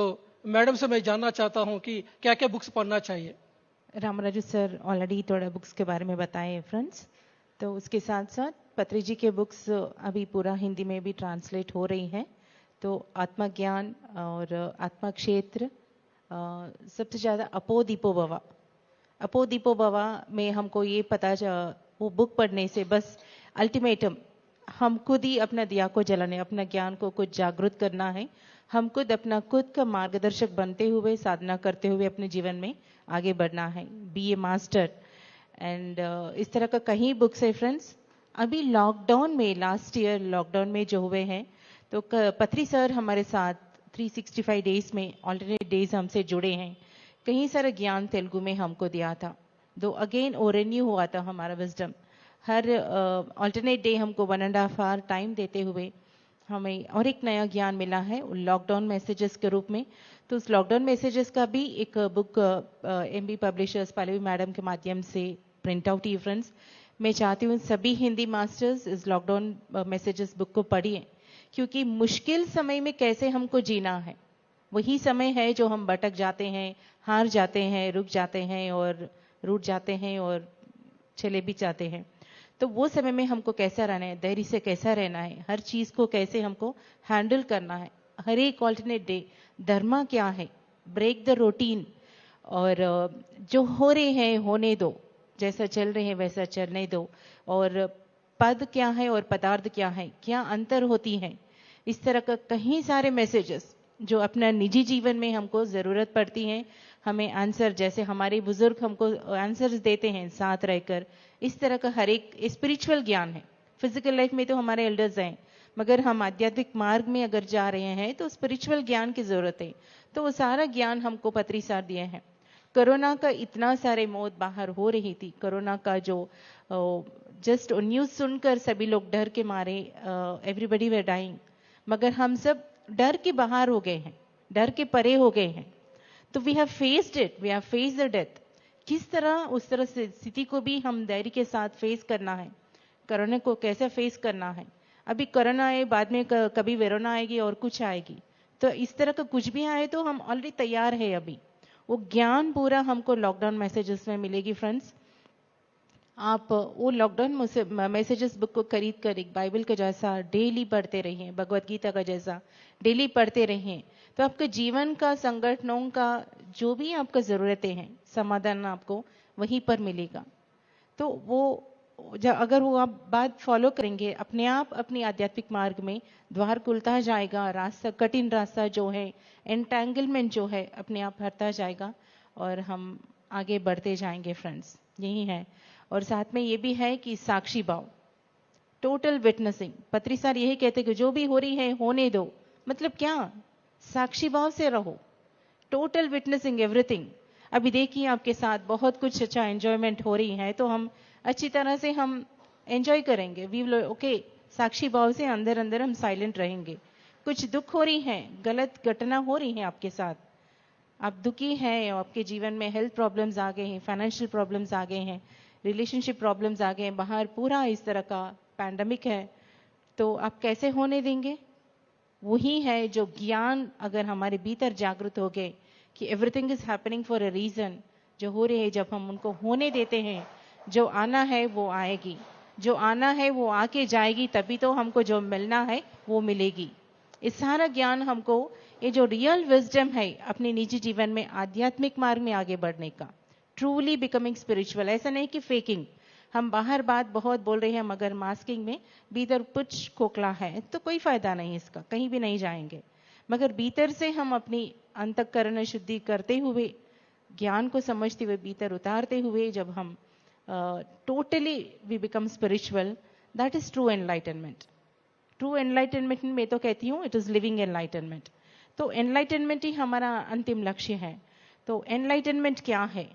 मैडम से मैं जानना चाहता हूं कि क्या क्या बुक्स पढ़ना चाहिए. रामराजू सर ऑलरेडी थोड़ा बुक्स के बारे में बताए फ्रेंड्स. तो उसके साथ साथ पत्री जी के बुक्स अभी पूरा हिंदी में भी ट्रांसलेट हो रही हैं. तो आत्मज्ञान और आत्मा क्षेत्र, सबसे ज़्यादा अपो दीपो भवा में हमको ये पता वो बुक पढ़ने से बस अल्टीमेटम हम खुद ही अपना दिया को जलाने, अपना ज्ञान को कुछ जागृत करना है. हम खुद का मार्गदर्शक बनते हुए साधना करते हुए अपने जीवन में आगे बढ़ना है. BA मास्टर एंड इस तरह का कहीं बुक्स है फ्रेंड्स. अभी लॉकडाउन में लास्ट ईयर लॉकडाउन में जो हुए हैं तो पत्री सर हमारे साथ 365 डेज में ऑल्टरनेट डेज हमसे जुड़े हैं. कहीं सारा ज्ञान तेलुगु में हमको दिया था. दो अगेन और रिन्यू हुआ था हमारा विजडम. हर ऑल्टरनेट डे हमको 1.5 आवर टाइम देते हुए हमें और एक नया ज्ञान मिला है लॉकडाउन मैसेजेस के रूप में. तो उस लॉकडाउन मैसेजेस का भी एक book MB publishers Pallavi madam के माध्यम से प्रिंट आउट ही फ्रेंड्स. मैं चाहती हूँ सभी हिंदी मास्टर्स इस लॉकडाउन मैसेजेस बुक को पढ़िए, क्योंकि मुश्किल समय में कैसे हमको जीना है वही समय है जो हम भटक जाते हैं, हार जाते हैं, रुक जाते हैं और रूठ जाते हैं और चले भी जाते हैं. तो वो समय में हमको कैसा रहना है, धैर्य से कैसा रहना है, हर चीज को कैसे हमको हैंडल करना है, हर एक ऑल्टरनेट डे धर्मा क्या है, ब्रेक द रूटीन, और जो हो रहे हैं होने दो, जैसा चल रहे हैं वैसा चलने दो, और पद क्या है और पदार्थ क्या है, क्या अंतर होती है, इस तरह का कई सारे मैसेजेस जो अपना निजी जीवन में हमको जरूरत पड़ती है, हमें आंसर, जैसे हमारे बुजुर्ग हमको आंसर्स देते हैं साथ रहकर, इस तरह का हर एक स्पिरिचुअल ज्ञान है। फिजिकल लाइफ में तो हमारे एल्डर्स हैं, मगर हम आध्यात्मिक मार्ग में अगर जा रहे हैं तो स्पिरिचुअल ज्ञान की जरूरत है। तो वो सारा ज्ञान हमको पत्री सार दिए हैं। कोरोना का इतना सारे मौत बाहर हो रही थी, कोरोना का जो जस्ट न्यूज सुनकर सभी लोग डर के मारे, एवरीबडी वर डाइंग, मगर हम सब डर के बाहर हो गए हैं, डर के परे हो गए हैं। तो we have faced it, we have faced the death. किस तरह उस तरह से स्थिति को भी हम धैर्य के साथ फेस करना है, कोरोना को कैसे फेस करना है। अभी कोरोना आए, बाद में कभी वेरोना आएगी और कुछ आएगी, तो इस तरह का कुछ भी आए तो हम ऑलरेडी तैयार है। अभी वो ज्ञान पूरा हमको लॉकडाउन मैसेजेस में मिलेगी फ्रेंड्स। आप वो लॉकडाउन मैसेजेस बुक को खरीद कर एक बाइबल का जैसा डेली पढ़ते रहिए, भगवत गीता का जैसा डेली पढ़ते रहिए, तो आपके जीवन का, संगठनों का जो भी आपका जरूरतें हैं, समाधान आपको वहीं पर मिलेगा। तो वो अगर वो आप बात फॉलो करेंगे, अपने आप अपनी आध्यात्मिक मार्ग में द्वार खुलता जाएगा, रास्ता, कठिन रास्ता जो है, एंटेंगलमेंट जो है, अपने आप हटता जाएगा और हम आगे बढ़ते जाएंगे फ्रेंड्स, यही है। और साथ में ये भी है कि साक्षी भाव, टोटल विटनेसिंग, पत्री सार यही कहते कि जो भी हो रही है होने दो, मतलब क्या, साक्षी भाव से रहो, टोटल विटनेसिंग एवरीथिंग। अभी देखिए आपके साथ बहुत कुछ अच्छा एंजॉयमेंट हो रही है, तो हम अच्छी तरह से हम एंजॉय करेंगे, वी विल ओके, साक्षी भाव से अंदर अंदर हम साइलेंट रहेंगे। कुछ दुख हो रही है, गलत घटना हो रही है आपके साथ, आप दुखी हैं, आपके जीवन में हेल्थ प्रॉब्लम्स आ गए हैं, फाइनेंशियल प्रॉब्लम्स आ गए हैं, रिलेशनशिप प्रॉब्लम्स आ गए हैं, बाहर पूरा इस तरह का पैंडमिक है, तो आप कैसे होने देंगे। वही है जो ज्ञान अगर हमारे भीतर जागृत हो गए कि everything is happening for a reason, जो हो रहे हैं जब हम उनको होने देते हैं, जो आना है वो आएगी, जो आना है वो आके जाएगी, तभी तो हमको जो मिलना है वो मिलेगी। इस सारा ज्ञान हमको, ये जो रियल विजडम है अपने निजी जीवन में आध्यात्मिक मार्ग में आगे बढ़ने का, ट्रूली बिकमिंग स्पिरिचुअल, ऐसा नहीं कि फेकिंग, हम बाहर बात बहुत बोल रहे हैं मगर मास्किंग में भीतर कुछ खोखला है, तो कोई फायदा नहीं इसका, कहीं भी नहीं जाएंगे। मगर भीतर से हम अपनी अंतःकरण शुद्धि करते हुए, ज्ञान को समझते हुए, भीतर उतारते हुए, जब हम totally we become spiritual, that is true enlightenment. True enlightenment में तो कहती हूँ इट इज लिविंग एनलाइटनमेंट। तो एनलाइटनमेंट ही हमारा अंतिम लक्ष्य है। तो एनलाइटनमेंट क्या है,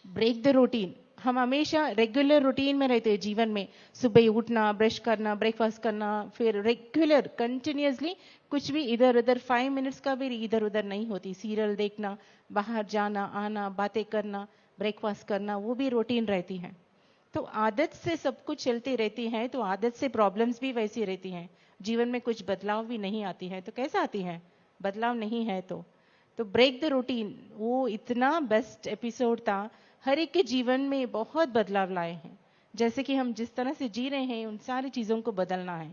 ब्रेक द रूटीन। हम हमेशा रेगुलर रूटीन में रहते हैं जीवन में, सुबह उठना, ब्रश करना, ब्रेकफास्ट करना, फिर रेगुलर कंटिन्यूसली, कुछ भी इधर उधर 5 मिनट्स का भी इधर उधर नहीं होती, सीरियल देखना, बाहर जाना आना, बातें करना, ब्रेकफास्ट करना, वो भी रूटीन रहती है। तो आदत से सब कुछ चलती रहती है, तो आदत से प्रॉब्लम्स भी वैसी रहती हैं, जीवन में कुछ बदलाव भी नहीं आती है। तो कैसे आती है, बदलाव नहीं है। तो ब्रेक द रूटीन वो इतना बेस्ट एपिसोड था, हर एक के जीवन में बहुत बदलाव लाए हैं। जैसे कि हम जिस तरह से जी रहे हैं उन सारी चीज़ों को बदलना है,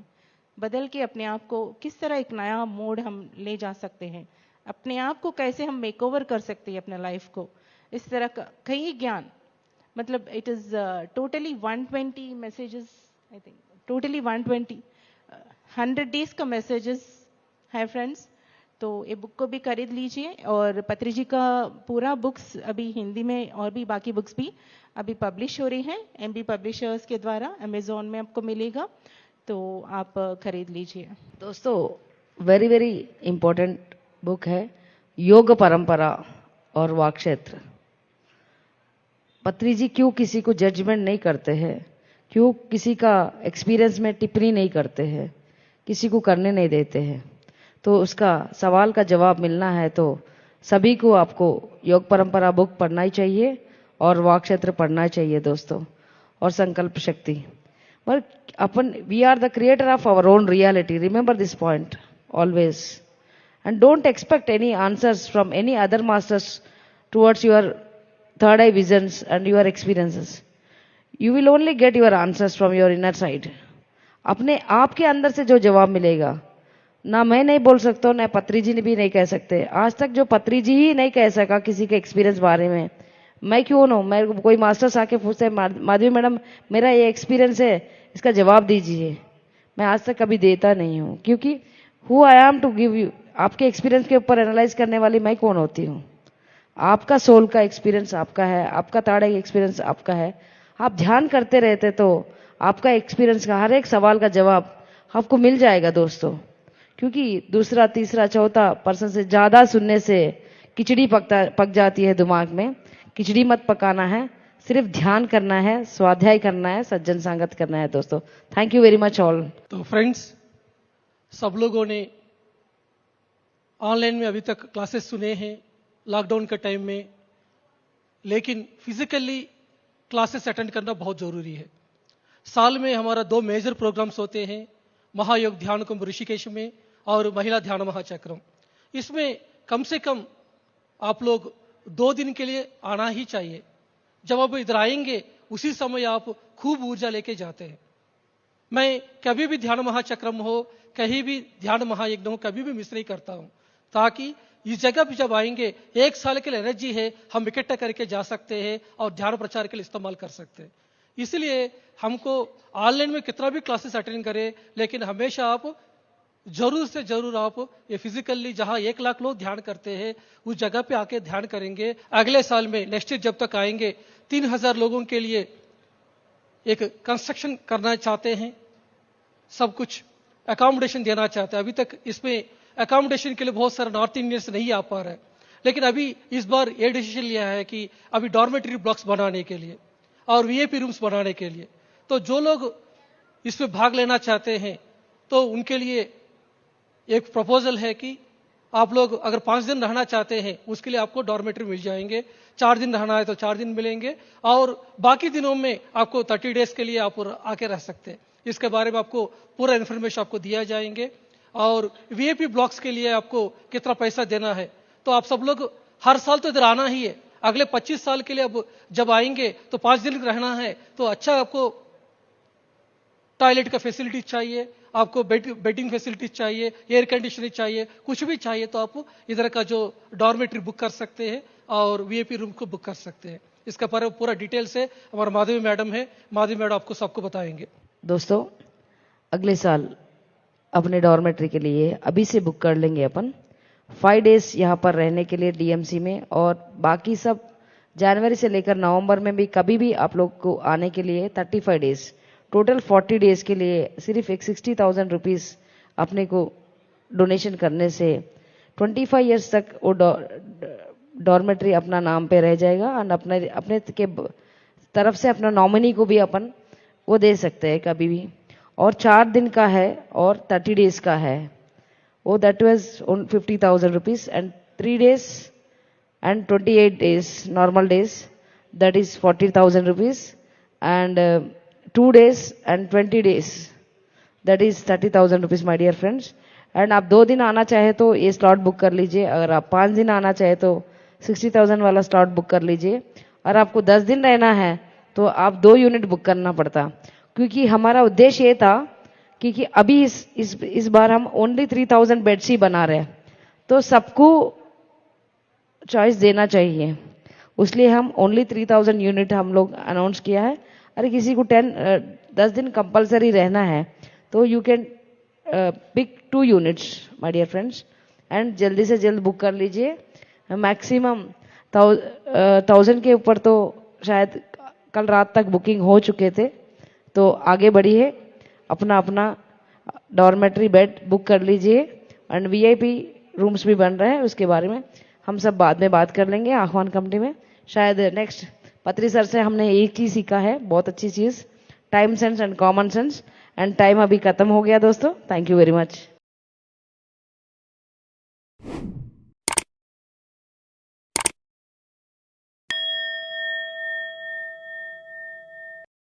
बदल के अपने आप को किस तरह एक नया मोड हम ले जा सकते हैं, अपने आप को कैसे हम मेकओवर कर सकते हैं अपने लाइफ को, इस तरह का कई ज्ञान, मतलब it is totally 120 messages, I think totally 100 days का मैसेजेस है फ्रेंड्स। तो ये बुक को भी खरीद लीजिए, और पत्री जी का पूरा बुक्स अभी हिंदी में और भी बाकी बुक्स भी अभी पब्लिश हो रही हैं एमबी पब्लिशर्स के द्वारा, अमेजोन में आपको मिलेगा, तो आप खरीद लीजिए। दोस्तों वेरी वेरी इंपॉर्टेंट बुक है योग परंपरा और वाक्क्षेत्र। पत्री जी क्यों किसी को जजमेंट नहीं करते हैं, क्यों किसी का एक्सपीरियंस में टिप्पणी नहीं करते हैं, किसी को करने नहीं देते हैं। तो उसका सवाल का जवाब मिलना है तो सभी को आपको योग परंपरा बुक पढ़ना ही चाहिए और वाक्क्षेत्र पढ़ना चाहिए दोस्तों, और संकल्प शक्ति। पर अपन we are the creator of our own reality, remember this point always, and don't expect any answers from any other masters towards your third eye visions and your experiences. You will only get your answers from your inner side. अपने आप के अंदर से जो जवाब मिलेगा, ना मैं नहीं बोल सकता हूँ, ना पत्री जी ने भी नहीं कह सकते। आज तक जो पत्री जी ही नहीं कह सका किसी के एक्सपीरियंस बारे में, मैं क्यों ना, मैं कोई मास्टर्स आके पूछते माधवी मैडम मेरा ये एक्सपीरियंस है, इसका जवाब दीजिए, मैं आज तक कभी देता नहीं हूँ, क्योंकि who I am to give you, आपके एक्सपीरियंस के ऊपर एनालाइज करने वाली मैं कौन होती हूँ। आपका सोल का एक्सपीरियंस आपका है, आपका ताड़े का एक्सपीरियंस आपका है। आप ध्यान करते रहते तो आपका एक्सपीरियंस का हर एक सवाल का जवाब आपको मिल जाएगा दोस्तों। क्योंकि दूसरा तीसरा चौथा पर्सन से ज्यादा सुनने से खिचड़ी पक जाती है दिमाग में। खिचड़ी मत पकाना है, सिर्फ ध्यान करना है, स्वाध्याय करना है, सज्जन संगत करना है दोस्तों। Thank you very much all. तो फ्रेंड्स, सब लोगों ने ऑनलाइन में अभी तक क्लासेस सुने हैं लॉकडाउन के टाइम में, लेकिन फिजिकली क्लासेस अटेंड करना बहुत जरूरी है। साल में हमारा 2 मेजर प्रोग्राम्स होते हैं, महायोग ध्यान कुंभ ऋषिकेश में और महिला ध्यान महाचक्रम। इसमें कम से कम आप लोग 2 दिन के लिए आना ही चाहिए। जब आप इधर आएंगे उसी समय आप खूब ऊर्जा लेके जाते हैं। मैं कभी भी ध्यान महाचक्रम हो, कहीं भी ध्यान महायज्ञ हो, कभी भी मिस नहीं करता हूं, ताकि इस जगह भी जब आएंगे 1 साल के लिए एनर्जी है, हम इकट्ठा करके जा सकते हैं और ध्यान प्रचार के लिए इस्तेमाल कर सकते हैं। इसलिए हमको ऑनलाइन में कितना भी क्लासेस अटेंड करें, लेकिन हमेशा आप जरूर से जरूर आप ये फिजिकली जहां 1 लाख लोग ध्यान करते हैं उस जगह पे आके ध्यान करेंगे। अगले साल में नेक्स्ट ईयर जब तक आएंगे 3000 लोगों के लिए एक कंस्ट्रक्शन करना चाहते हैं, सब कुछ अकोमोडेशन देना चाहते हैं। अभी तक इसमें अकोमोडेशन के लिए बहुत सारे नॉर्थ इंडियंस नहीं आ पा रहे हैं, लेकिन अभी इस बार ये डिसीजन लिया है कि अभी डॉर्मेटरी ब्लॉक्स बनाने के लिए और वीआईपी रूम्स बनाने के लिए, तो जो लोग इसमें भाग लेना चाहते हैं तो उनके लिए एक प्रपोजल है कि आप लोग अगर 5 दिन रहना चाहते हैं उसके लिए आपको डॉर्मेटरी मिल जाएंगे। 4 दिन रहना है तो 4 दिन मिलेंगे और बाकी दिनों में आपको 30 डेज के लिए आप आके रह सकते हैं। इसके बारे में आपको पूरा इन्फॉर्मेशन आपको दिया जाएंगे। और वीआईपी ब्लॉक्स के लिए आपको कितना पैसा देना है, तो आप सब लोग हर साल तो इधर आना ही है। अगले 25 साल के लिए अब जब आएंगे तो 5 दिन रहना है, तो अच्छा आपको टॉयलेट का फैसिलिटीज चाहिए, आपको बेडिंग फैसिलिटीज चाहिए, एयर कंडीशनिंग चाहिए, कुछ भी चाहिए तो आप इधर का जो डॉर्मेटरी बुक कर सकते हैं और वीआईपी रूम को बुक कर सकते हैं। इसका पूरा डिटेल से हमारा माधवी मैडम है, माधवी मैडम आपको सबको बताएंगे। दोस्तों, अगले साल अपने डॉर्मेटरी के लिए अभी से बुक कर लेंगे अपन 5 डेज यहाँ पर रहने के लिए डीएमसी में, और बाकी सब जनवरी से लेकर नवंबर में भी कभी भी आप लोग को आने के लिए 35 डेज, टोटल 40 डेज के लिए सिर्फ एक 60,000 रुपीज अपने को डोनेशन करने से 25 ईयर्स तक वो डॉर्मेटरी अपना नाम पे रह जाएगा। और अपने के तरफ से अपना नॉमिनी को भी अपन वो दे सकते हैं कभी भी। और 4 दिन का है और 30 डेज का है, वो that was 50,000 rupees, and 3 days and 28 days normal days, that is 40,000 rupees, and 2 days and 20 days, that is 30,000 rupees my dear friends। And आप 2 दिन आना चाहे तो ये स्लॉट बुक कर लीजिए, अगर आप 5 दिन आना चाहे तो 60,000 वाला स्लॉट बुक कर लीजिए, और आपको 10 दिन रहना है तो आप 2 यूनिट बुक करना पड़ता। क्योंकि हमारा उद्देश्य ये था क्योंकि अभी इस बार हम ओनली 3000 बेड्स ही बना रहे हैं, तो सबको चॉइस देना चाहिए, इसलिए हम ओनली 3000 यूनिट हम लोग अनाउंस किया है। अरे किसी को 10 दिन कंपलसरी रहना है तो you can pick 2 units my dear friends, and जल्दी से जल्द बुक कर लीजिए। मैक्सिमम 1000 के ऊपर तो शायद कल रात तक बुकिंग हो चुके थे, तो आगे बढ़िए, अपना अपना डॉर्मेटरी बेड बुक कर लीजिए। एंड वीआईपी रूम्स भी बन रहे हैं, उसके बारे में हम सब बाद में बात कर लेंगे आह्वान कमेटी में। शायद नेक्स्ट पत्री सर से हमने एक ही सीखा है, बहुत अच्छी चीज, time sense and common sense. And time अभी खत्म हो गया दोस्तों, थैंक यू वेरी मच।